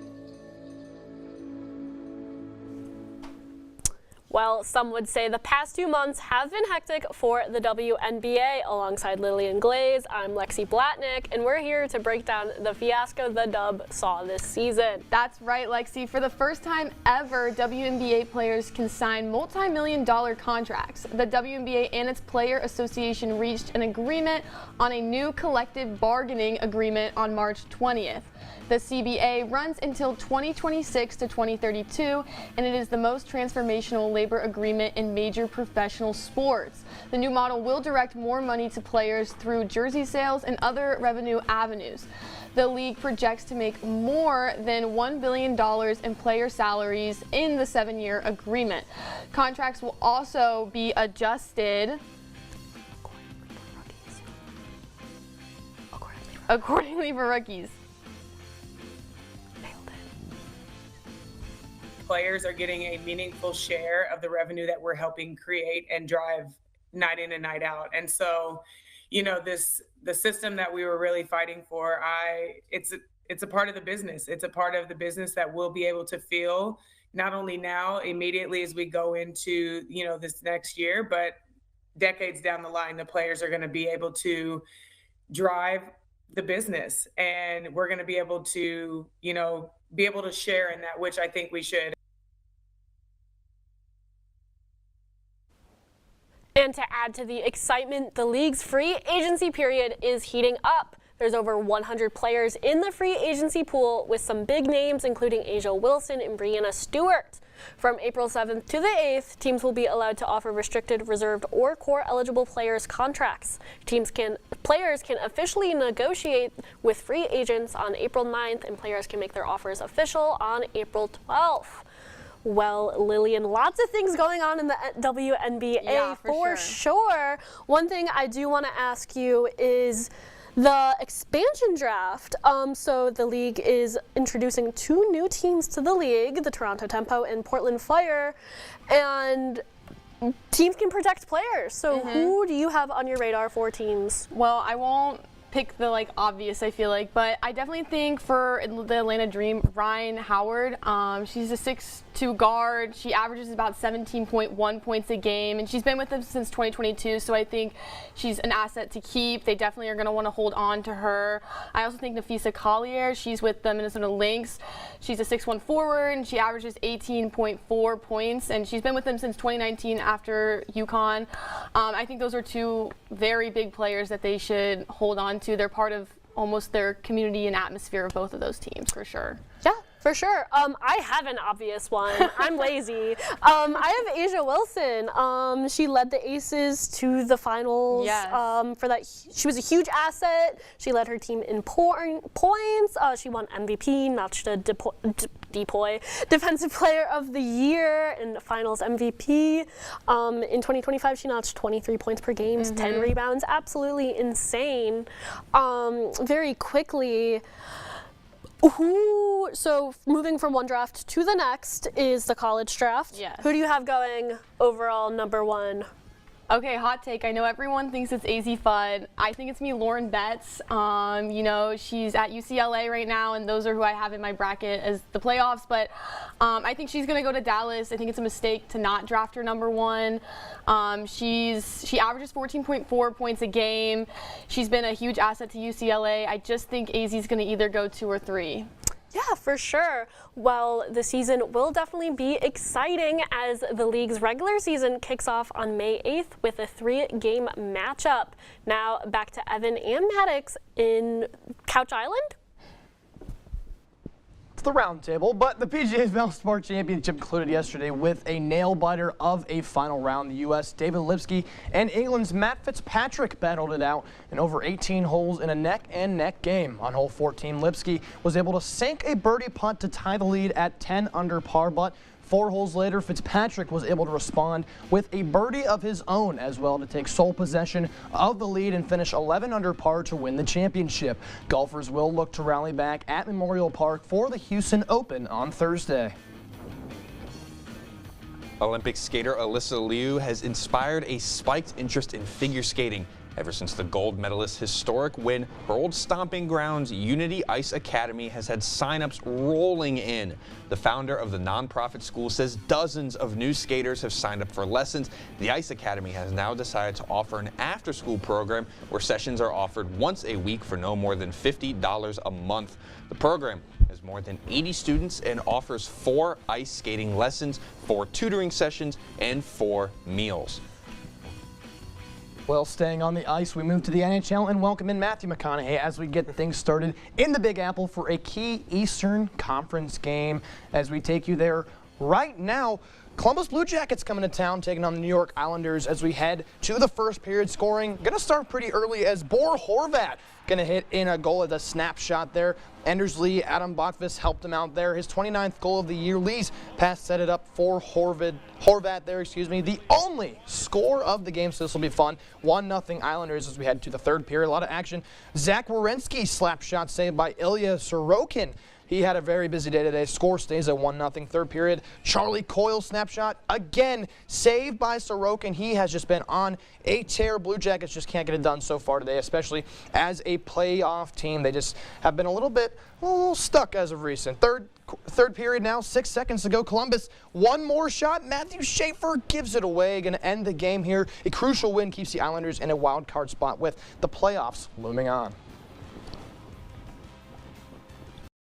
Well, some would say the past 2 months have been hectic for the WNBA. Alongside Lillian Glaze, I'm Lexi Blatnick, and we're here to break down the fiasco the Dub saw this season. That's right, Lexi. For the first time ever, WNBA players can sign multi-million-dollar contracts. The WNBA and its Player Association reached an agreement on a new collective bargaining agreement on March 20th. The CBA runs until 2026 to 2032, and it is the most transformational labor agreement in major professional sports. The new model will direct more money to players through jersey sales and other revenue avenues. The league projects to make more than $1 billion in player salaries in the 7-year agreement. Contracts will also be adjusted accordingly for rookies. players are getting a meaningful share of the revenue that we're helping create and drive night in and night out. And so, the system that we were really fighting for, it's a part of the business. It's a part of the business that we'll be able to feel not only now immediately as we go into, this next year, but decades down the line, the players are going to be able to drive the business, and we're going to be able to, share in that, which I think we should. And to add to the excitement, the league's free agency period is heating up. There's over 100 players in the free agency pool, with some big names including Asia Wilson and Breanna Stewart. From April 7th to the 8th, teams will be allowed to offer restricted, reserved, or core eligible players contracts. Players can officially negotiate with free agents on April 9th, and players can make their offers official on April 12th. Well, Lillian, lots of things going on in the WNBA for sure. One thing I do want to ask you is the expansion draft. So the league is introducing 2 new teams to the league, the Toronto Tempo and Portland Fire, and teams can protect players. So who do you have on your radar for teams? Well, I won't pick the obvious, I feel like, but I definitely think for the Atlanta Dream, Ryan Howard. She's a 6'2" guard. She averages about 17.1 points a game, and she's been with them since 2022, so I think she's an asset to keep. They definitely are going to want to hold on to her. I also think Nafisa Collier, she's with the Minnesota Lynx. She's a 6'1" forward, and she averages 18.4 points, and she's been with them since 2019 after UConn. I think those are 2 very big players that they should hold on to. They're part of almost their community and atmosphere of both of those teams, for sure. Yeah, for sure. I have an obvious one. I'm lazy. I have Asia Wilson. She led the Aces to the finals. Yes. For that, she was a huge asset. She led her team in points. She won MVP, notched a Depoy Defensive Player of the Year and Finals MVP. In 2025, she notched 23 points per game, 10 rebounds. Absolutely insane. Very quickly, so moving from one draft to the next is the college draft. Yes. Who do you have going overall #1? Okay, hot take. I know everyone thinks it's AZ Fudd. I think it's me, Lauren Betts. She's at UCLA right now, and those are who I have in my bracket as the playoffs. But I think she's going to go to Dallas. I think it's a mistake to not draft her #1. She averages 14.4 points a game. She's been a huge asset to UCLA. I just think AZ's going to either go 2 or 3. Yeah, for sure. Well, the season will definitely be exciting as the league's regular season kicks off on May 8th with a 3-game matchup. Now back to Evan and Maddox in Couch Island. The round table, but the PGA's Male Sport Championship concluded yesterday with a nail-biter of a final round. The U.S. David Lipsky and England's Matt Fitzpatrick battled it out in over 18 holes in a neck-and-neck game. On hole 14, Lipsky was able to sink a birdie putt to tie the lead at 10 under par, but 4 holes later, Fitzpatrick was able to respond with a birdie of his own as well to take sole possession of the lead and finish 11 under par to win the championship. Golfers will look to rally back at Memorial Park for the Houston Open on Thursday. Olympic skater Alyssa Liu has inspired a spiked interest in figure skating. Ever since the gold medalist's historic win, her old stomping grounds, Unity Ice Academy, has had signups rolling in. The founder of the nonprofit school says dozens of new skaters have signed up for lessons. The Ice Academy has now decided to offer an after-school program where sessions are offered once a week for no more than $50 a month. The program has more than 80 students and offers 4 ice skating lessons, 4 tutoring sessions, and 4 meals. Well, staying on the ice, we move to the NHL and welcome in Matthew McConaughey as we get things started in the Big Apple for a key Eastern Conference game. As we take you there right now, Columbus Blue Jackets coming to town, taking on the New York Islanders as we head to the first period. Scoring going to start pretty early as Bor Horvat going to hit in a goal at the snapshot there. Anders Lee, Adam Botvis helped him out there. His 29th goal of the year. Lee's pass set it up for Horvat there, the only score of the game, so this will be fun. 1-0 Islanders as we head to the third period. A lot of action. Zach Werenski slap shot saved by Ilya Sorokin. he had a very busy day today. Score stays at 1-0. Third period, Charlie Coyle snapshot again, saved by Sorokin. He has just been on a tear. Blue Jackets just can't get it done so far today, especially as a playoff team. They just have been a little stuck as of recent. Third period now, 6 seconds to go. Columbus, one more shot. Matthew Schaefer gives it away. Going to end the game here. A crucial win keeps the Islanders in a wild card spot with the playoffs looming on.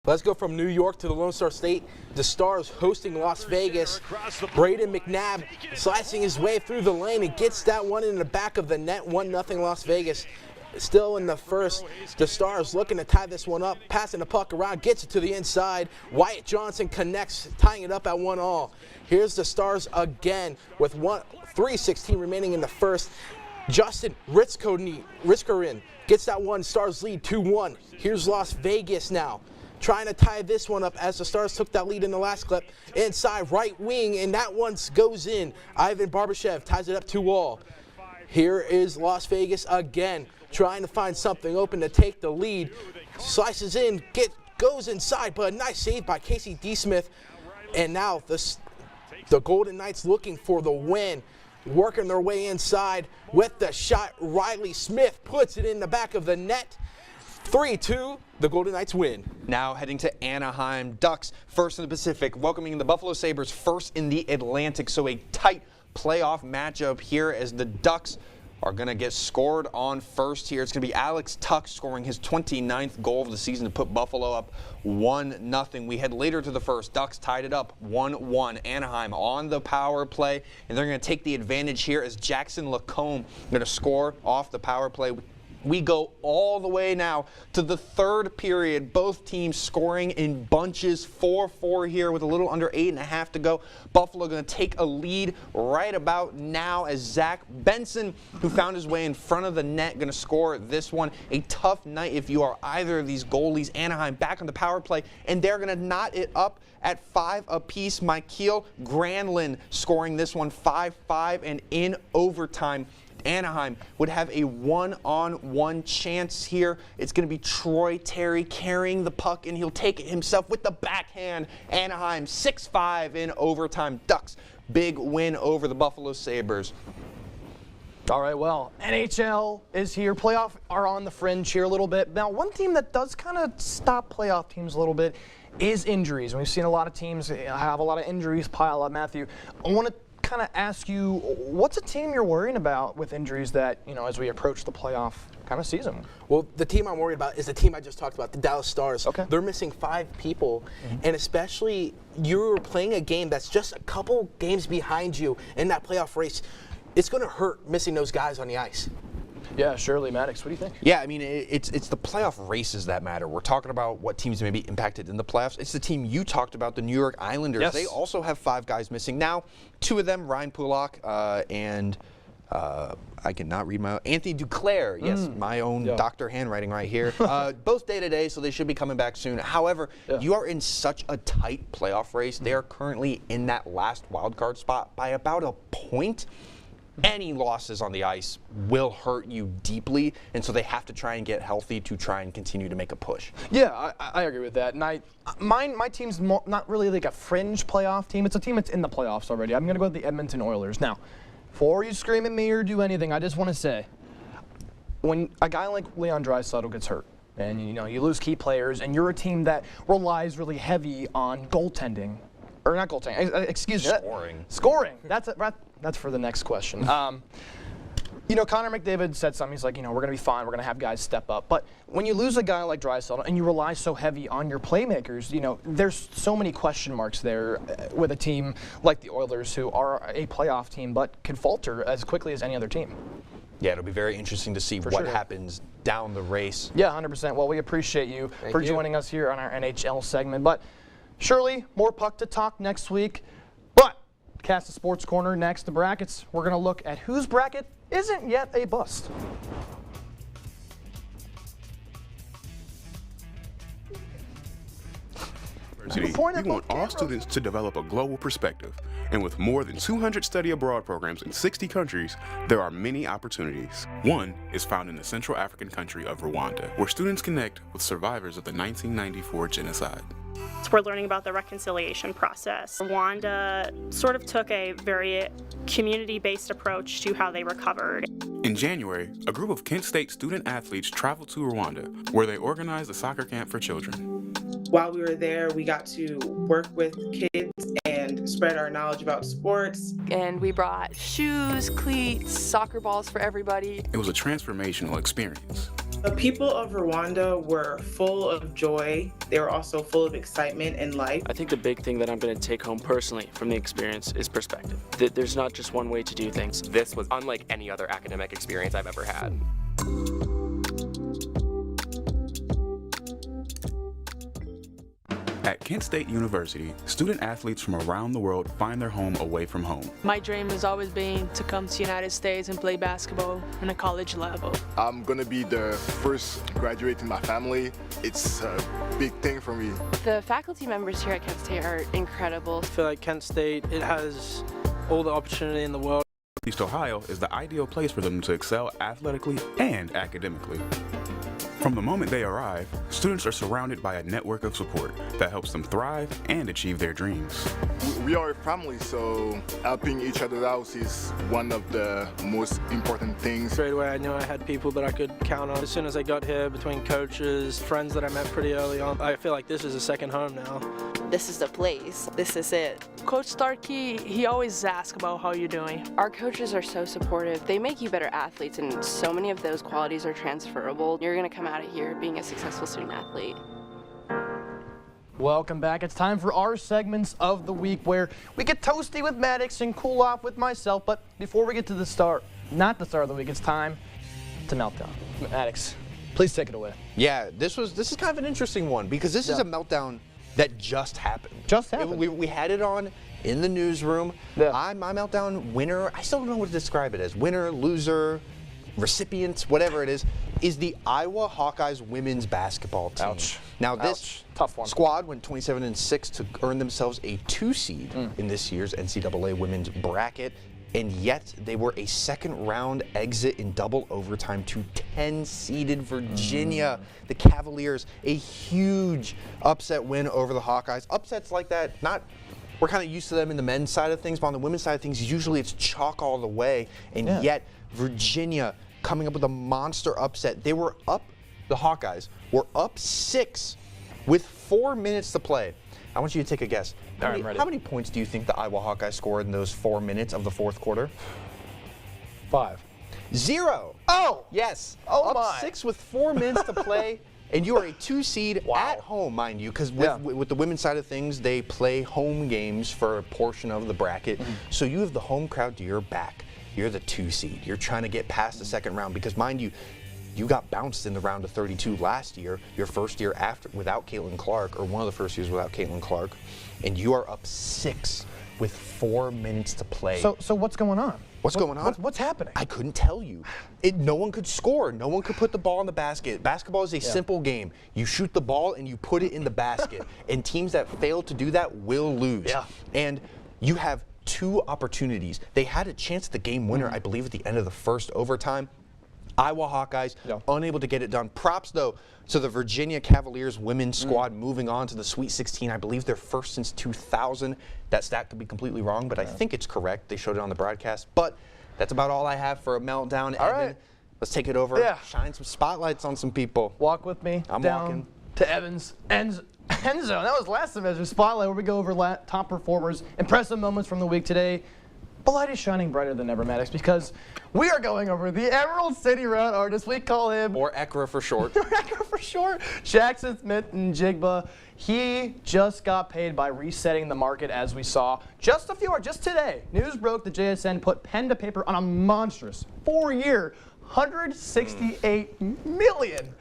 Let's go from New York to the Lone Star State. The Stars hosting Las Vegas. Braden McNabb slicing his way through the lane and gets that one in the back of the net. 1-0 Las Vegas. Still in the first, the Stars looking to tie this one up, passing the puck around, gets it to the inside. Wyatt Johnson connects, tying it up at 1-1. Here's the Stars again with 3:16 remaining in the first. Justin Ritzkerin gets that one. Stars lead 2-1. Here's Las Vegas now, trying to tie this one up as the Stars took that lead in the last clip. Inside right wing, and that one goes in. Ivan Barbashev ties it up 2-2. Here is Las Vegas again, trying to find something open to take the lead. Slices in, goes inside, but a nice save by Casey D. Smith. And now the Golden Knights looking for the win, working their way inside with the shot. Riley Smith puts it in the back of the net. 3-2, the Golden Knights win. Now heading to Anaheim. Ducks first in the Pacific, welcoming the Buffalo Sabres first in the Atlantic. So a tight playoff matchup here as the Ducks are going to get scored on first here. It's going to be Alex Tuch scoring his 29th goal of the season to put Buffalo up 1-0. We head later to the first. Ducks tied it up 1-1. Anaheim on the power play, and they're going to take the advantage here as Jackson Lacombe going to score off the power play. We go all the way now to the third period. Both teams scoring in bunches, 4-4 here with a little under 8.5 to go. Buffalo going to take a lead right about now as Zach Benson, who found his way in front of the net, going to score this one. A tough night if you are either of these goalies. Anaheim back on the power play, and they're going to knot it up at 5 apiece. Mikael Granlund scoring this one 5-5, and in overtime, Anaheim would have a one-on-one chance here. It's going to be Troy Terry carrying the puck, and he'll take it himself with the backhand. Anaheim 6-5 in overtime. Ducks, big win over the Buffalo Sabres. All right, well, NHL is here. Playoffs are on the fringe here a little bit. Now, one team that does kind of stop playoff teams a little bit is injuries. And we've seen a lot of teams have a lot of injuries pile up. Matthew, I want to kind of ask you, what's a team you're worrying about with injuries that, as we approach the playoff kind of season? Well, the team I'm worried about is the team I just talked about, the Dallas Stars. Okay. They're missing 5 people, and especially you're playing a game that's just a couple games behind you in that playoff race. It's going to hurt missing those guys on the ice. Yeah, Shirley Maddox, what do you think? Yeah, I mean, it's the playoff races that matter. We're talking about what teams may be impacted in the playoffs. It's the team you talked about, the New York Islanders. Yes. They also have 5 guys missing. Now, 2 of them, Ryan Pulock and I cannot read my own, Anthony Duclair. Yes, my own doctor handwriting right here. Both day-to-day, so they should be coming back soon. However, you are in such a tight playoff race. They are currently in that last wild card spot by about a point. Any losses on the ice will hurt you deeply, and so they have to try and get healthy to try and continue to make a push. Yeah, I agree with that. And my team's not really like a fringe playoff team. It's a team that's in the playoffs already. I'm going to go with the Edmonton Oilers. Now, before you scream at me or do anything, I just want to say, when a guy like Leon Draisaitl gets hurt, and you lose key players, and you're a team that relies really heavy on goaltending, or not goaltending, excuse me. Scoring. That's for the next question. Connor McDavid said something. He's like, we're going to be fine. We're going to have guys step up. But when you lose a guy like Draisaitl and you rely so heavy on your playmakers, there's so many question marks there with a team like the Oilers, who are a playoff team but can falter as quickly as any other team. Yeah, it'll be very interesting to see what happens down the race. Yeah, 100%. Well, we appreciate you for joining us here on our NHL segment. But surely more puck to talk next week. But cast the Sports Corner next, the brackets. We're going to look at whose bracket isn't yet a bust. We want all students to develop a global perspective. And with more than 200 study abroad programs in 60 countries, there are many opportunities. One is found in the Central African country of Rwanda, where students connect with survivors of the 1994 genocide. We're learning about the reconciliation process. Rwanda sort of took a very community-based approach to how they recovered. In January, a group of Kent State student athletes traveled to Rwanda, where they organized a soccer camp for children. While we were there, we got to work with kids and spread our knowledge about sports. And we brought shoes, cleats, soccer balls for everybody. It was a transformational experience. The people of Rwanda were full of joy. They were also full of excitement and life. I think the big thing that I'm going to take home personally from the experience is perspective. There's not just one way to do things. This was unlike any other academic experience I've ever had. At Kent State University, student athletes from around the world find their home away from home. My dream has always been to come to the United States and play basketball on a college level. I'm going to be the first graduate in my family. It's a big thing for me. The faculty members here at Kent State are incredible. I feel like Kent State, it has all the opportunity in the world. East Ohio is the ideal place for them to excel athletically and academically. From the moment they arrive, students are surrounded by a network of support that helps them thrive and achieve their dreams. We are a family, so helping each other out is one of the most important things. Straight away I knew I had people that I could count on. As soon as I got here, between coaches, friends that I met pretty early on, I feel like this is a second home now. This is the place. This is it. Coach Starkey, he always asks about how you're doing. Our coaches are so supportive. They make you better athletes, and so many of those qualities are transferable. You're going to come out of here being a successful student athlete. Welcome back. It's time for our segments of the week where we get toasty with Maddox and cool off with myself. But before we get to the start, not the start of the week, it's time to meltdown. Maddox, please take it away. Yeah, this is kind of an interesting one because this is a meltdown that just happened. We had it on in the newsroom. My meltdown winner, I still don't know what to describe it as. Winner, loser, recipient, whatever it is the Iowa Hawkeyes women's basketball team. Ouch. Now this tough one. Squad went 27-6 to earn themselves a 2 seed in this year's NCAA women's bracket, and yet they were a second round exit in double overtime to 10-seeded Virginia. The Cavaliers, a huge upset win over the Hawkeyes. Upsets like that, we're kind of used to them in the men's side of things, but on the women's side of things, usually it's chalk all the way, and yet Virginia coming up with a monster upset. They were up, the Hawkeyes were up 6 with 4 minutes to play. I want you to take a guess. How many points do you think the Iowa Hawkeyes scored in those 4 minutes of the fourth quarter? 5. 0. Oh! Yes. Oh up my. 6 with 4 minutes to play, and you are a 2 seed at home, mind you, because with the women's side of things, they play home games for a portion of the bracket. So you have the home crowd to your back. You're the 2 seed. You're trying to get past the second round because, mind you, you got bounced in the round of 32 last year, your first year without Caitlin Clark, or one of the first years without Caitlin Clark, and you are up 6 with 4 minutes to play. So what's going on? What's going on? What's happening? I couldn't tell you. No one could score. No one could put the ball in the basket. Basketball is a simple game. You shoot the ball and you put it in the basket. And teams that fail to do that will lose. Yeah. And you have 2 opportunities. They had a chance at the game winner, I believe, at the end of the first overtime. Iowa Hawkeyes unable to get it done. Props, though, to the Virginia Cavaliers women's squad moving on to the Sweet 16. I believe they're first since 2000. That stat could be completely wrong, but I think it's correct. They showed it on the broadcast. But that's about all I have for a meltdown. All Evan, right. Let's take it over. Shine some spotlights on some people. Walk with me. I'm down walking. To Evans' end zone. That was last semester's spotlight where we go over top performers, impressive moments from the week today. But light is shining brighter than ever, Maddox, because we are going over the Emerald City Route artist. We call him, or ECRA for short. ECRA for short. Jackson Smith and Jigba. He just got paid by resetting the market, as we saw just today. News broke that JSN put pen to paper on a monstrous 4-year, $168 million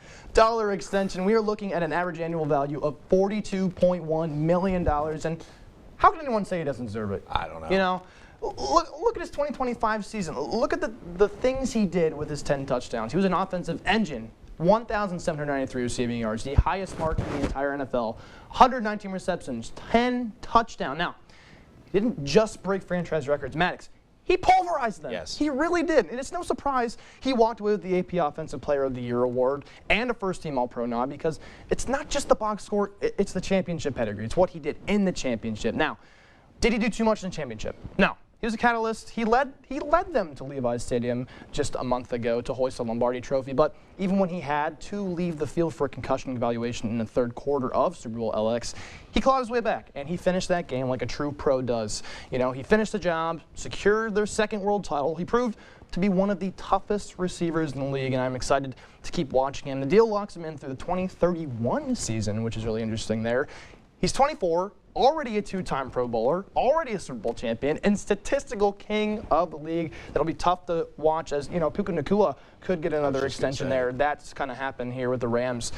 extension. We are looking at an average annual value of $42.1 million. And how can anyone say he doesn't deserve it? I don't know. You know, look at his 2025 season. Look at the things he did with his 10 touchdowns. He was an offensive engine. 1,793 receiving yards, the highest mark in the entire NFL. 119 receptions, 10 touchdowns. Now, he didn't just break franchise records. Maddox, He pulverized them. Yes. He really did. And it's no surprise he walked away with the AP Offensive Player of the Year award and a first-team All-Pro nod because it's not just the box score, it's the championship pedigree. It's what he did in the championship. Now, did he do too much in the championship? No. He was a catalyst. He led them to Levi's Stadium just a month ago to hoist the Lombardi Trophy. But even when he had to leave the field for a concussion evaluation in the third quarter of Super Bowl LX, he clawed his way back, and he finished that game like a true pro does. You know, he finished the job, secured their second world title. He proved to be one of the toughest receivers in the league, and I'm excited to keep watching him. The deal locks him in through the 2031 season, which is really interesting there. He's 24. Already a two-time Pro Bowler, already a Super Bowl champion, and statistical king of the league. That'll be tough to watch as, you know, Puka Nacua could get another extension there. That's kind of happened here with the Rams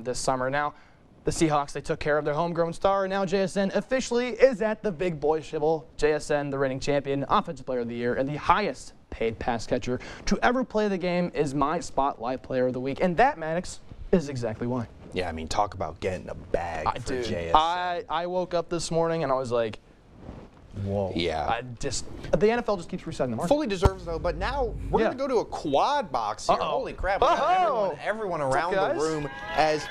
this summer. Now, the Seahawks, they took care of their homegrown star, and now JSN officially is at the big boy shivel. JSN, the reigning champion, Offensive Player of the Year, and the highest paid pass catcher to ever play the game is my Spotlight Player of the Week. And that, Maddox, is exactly why. Yeah, I mean, talk about getting a bag for JSN. I woke up this morning and I was like, whoa. Yeah. The NFL just keeps resetting the market. Fully deserves though, but now we're going to go to a quad box here. Holy crap. We got everyone around the room as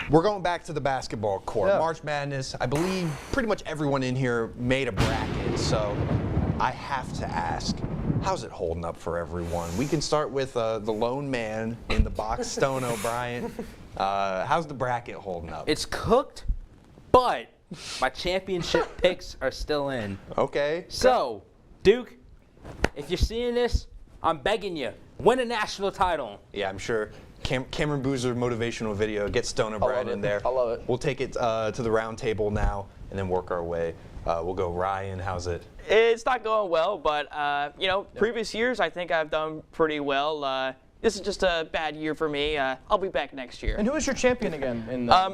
we're going back to the basketball court. Yeah. March Madness, I believe pretty much everyone in here made a bracket, so I have to ask, how's it holding up for everyone? We can start with the lone man in the box, Stone O'Brien. How's the bracket holding up? It's cooked, but my championship picks are still in. Okay. So, Duke, if you're seeing this, I'm begging you, win a national title. Yeah, I'm sure. Cameron Boozer motivational video. Get Stone O'Brien in there. I love it. We'll take it to the round table now and then work our way. We'll go Ryan. How's it? It's not going well, but you know, previous years I think I've done pretty well. This is just a bad year for me. I'll be back next year. And who is your champion again?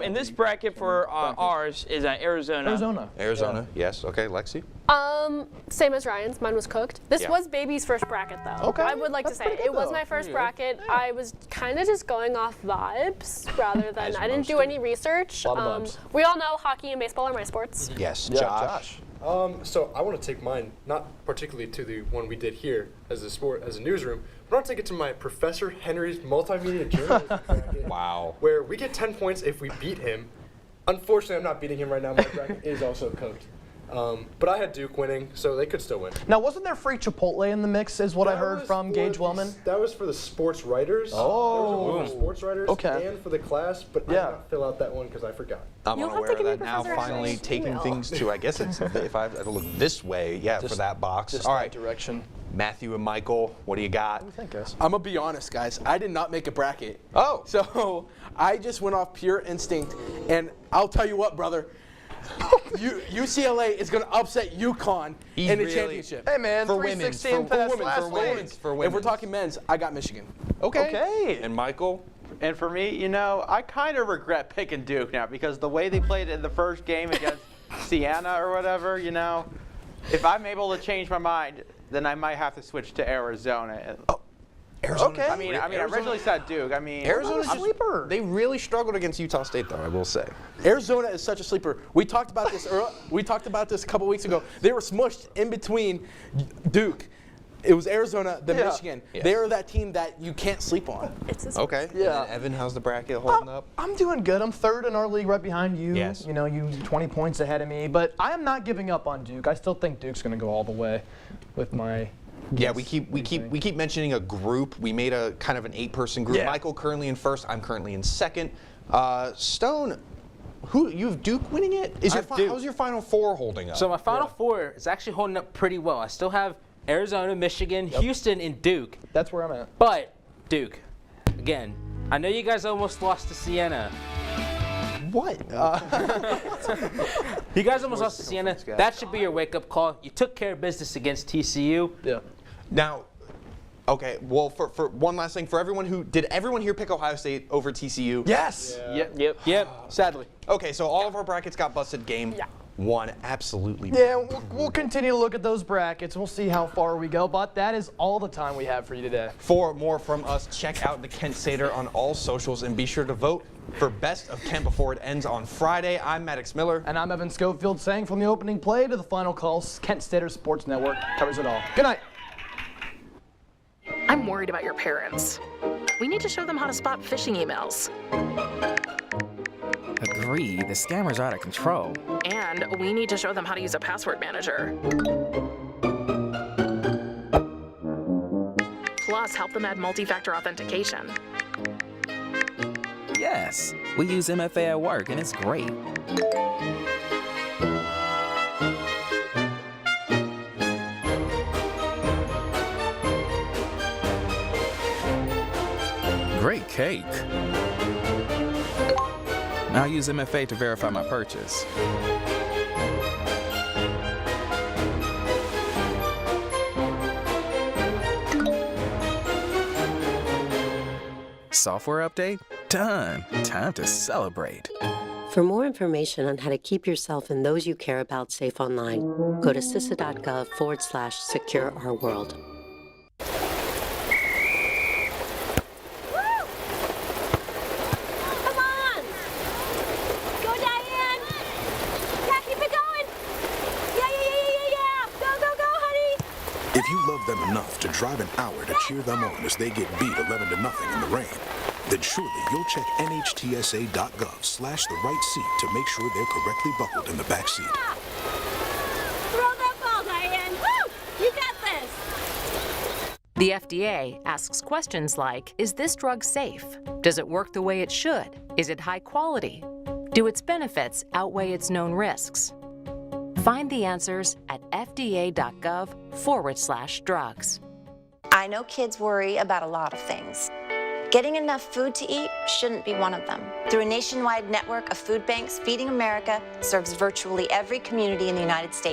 In this bracket for ours is Arizona. Arizona, yes. Okay, Lexi? Same as Ryan's. Mine was cooked. This was baby's first bracket, though. Okay. I would like to say it was my first bracket. I was kind of just going off vibes rather than I didn't do any research. We all know hockey and baseball are my sports. Yes, Yeah, Josh. So I want to take mine, not particularly to the one we did here as a newsroom, but I want to take it to my Professor Henry's multimedia journalism bracket. Wow. Where we get 10 points if we beat him. Unfortunately, I'm not beating him right now. My bracket is also cooked. But I had Duke winning, so they could still win. Now, wasn't there free Chipotle in the mix, is what I heard from Gage Wellman? That was for the sports writers. Oh. There was one for the sports writers Okay. and for the class, but I did not fill out that one because I forgot. I'm You'll have unaware to of give that me now. Professor Finally Henry's taking email. things to, I guess it's, if I have to look this way, for that box. Just All that right, direction. Matthew and Michael, what do you got? What do you think, guys? I'm going to be honest, guys. I did not make a bracket. Oh. So I just went off pure instinct. And I'll tell you what, brother. UCLA is going to upset UConn in the championship. Hey, man, For 316 past last week. If we're talking men's, I got Michigan. Okay. And Michael? And for me, you know, I kind of regret picking Duke now because the way they played in the first game against Siena or whatever, you know, if I'm able to change my mind, then I might have to switch to Arizona. Arizona. Okay. I mean, I originally said Duke. I mean, Arizona's a sleeper. They really struggled against Utah State, though, I will say. Arizona is such a sleeper. We talked about this we talked about this a couple weeks ago. They were smushed in between Duke. It was Arizona, then Michigan. Yes. They are that team that you can't sleep on. Okay. Yeah. And Evan, how's the bracket holding up? I'm doing good. I'm third in our league right behind you. Yes. You know, you 20 points ahead of me. But I am not giving up on Duke. I still think Duke's going to go all the way with my... Yeah, we keep mentioning a group. We made a kind of an 8-person group. Yeah. Michael currently in first. I'm currently in second. Stone, you have Duke winning it? How's your Final Four holding up? So my Final Four is actually holding up pretty well. I still have Arizona, Michigan, Houston, and Duke. That's where I'm at. But Duke, again, I know you guys almost lost to Siena. What? You guys almost lost to Siena. That should be your wake-up call. You took care of business against TCU. Yeah. Now, okay, well, for one last thing, did everyone here pick Ohio State over TCU? Yes. Yep. Sadly. Okay, so all of our brackets got busted game one absolutely. Yeah, we'll continue to look at those brackets. We'll see how far we go, but that is all the time we have for you today. For more from us, check out the Kent Stater on all socials and be sure to vote for Best of Kent before it ends on Friday. I'm Maddox Miller. And I'm Evan Schofield, saying from the opening play to the final call, Kent Stater Sports Network covers it all. Good night. I'm worried about your parents. We need to show them how to spot phishing emails. Agree, the scammers are out of control. And we need to show them how to use a password manager. Plus, help them add multi-factor authentication. Yes, we use MFA at work and it's great. Great cake. I'll use MFA to verify my purchase. Software update? Done. Time to celebrate. For more information on how to keep yourself and those you care about safe online, go to cisa.gov/secure-our-world. If you love them enough to drive an hour to cheer them on as they get beat 11-0 in the rain, then surely you'll check nhtsa.gov/the-right-seat to make sure they're correctly buckled in the back seat. Throw that ball, Diane! Woo! You got this! The FDA asks questions like, is this drug safe? Does it work the way it should? Is it high quality? Do its benefits outweigh its known risks? Find the answers at fda.gov/drugs. I know kids worry about a lot of things. Getting enough food to eat shouldn't be one of them. Through a nationwide network of food banks, Feeding America serves virtually every community in the United States.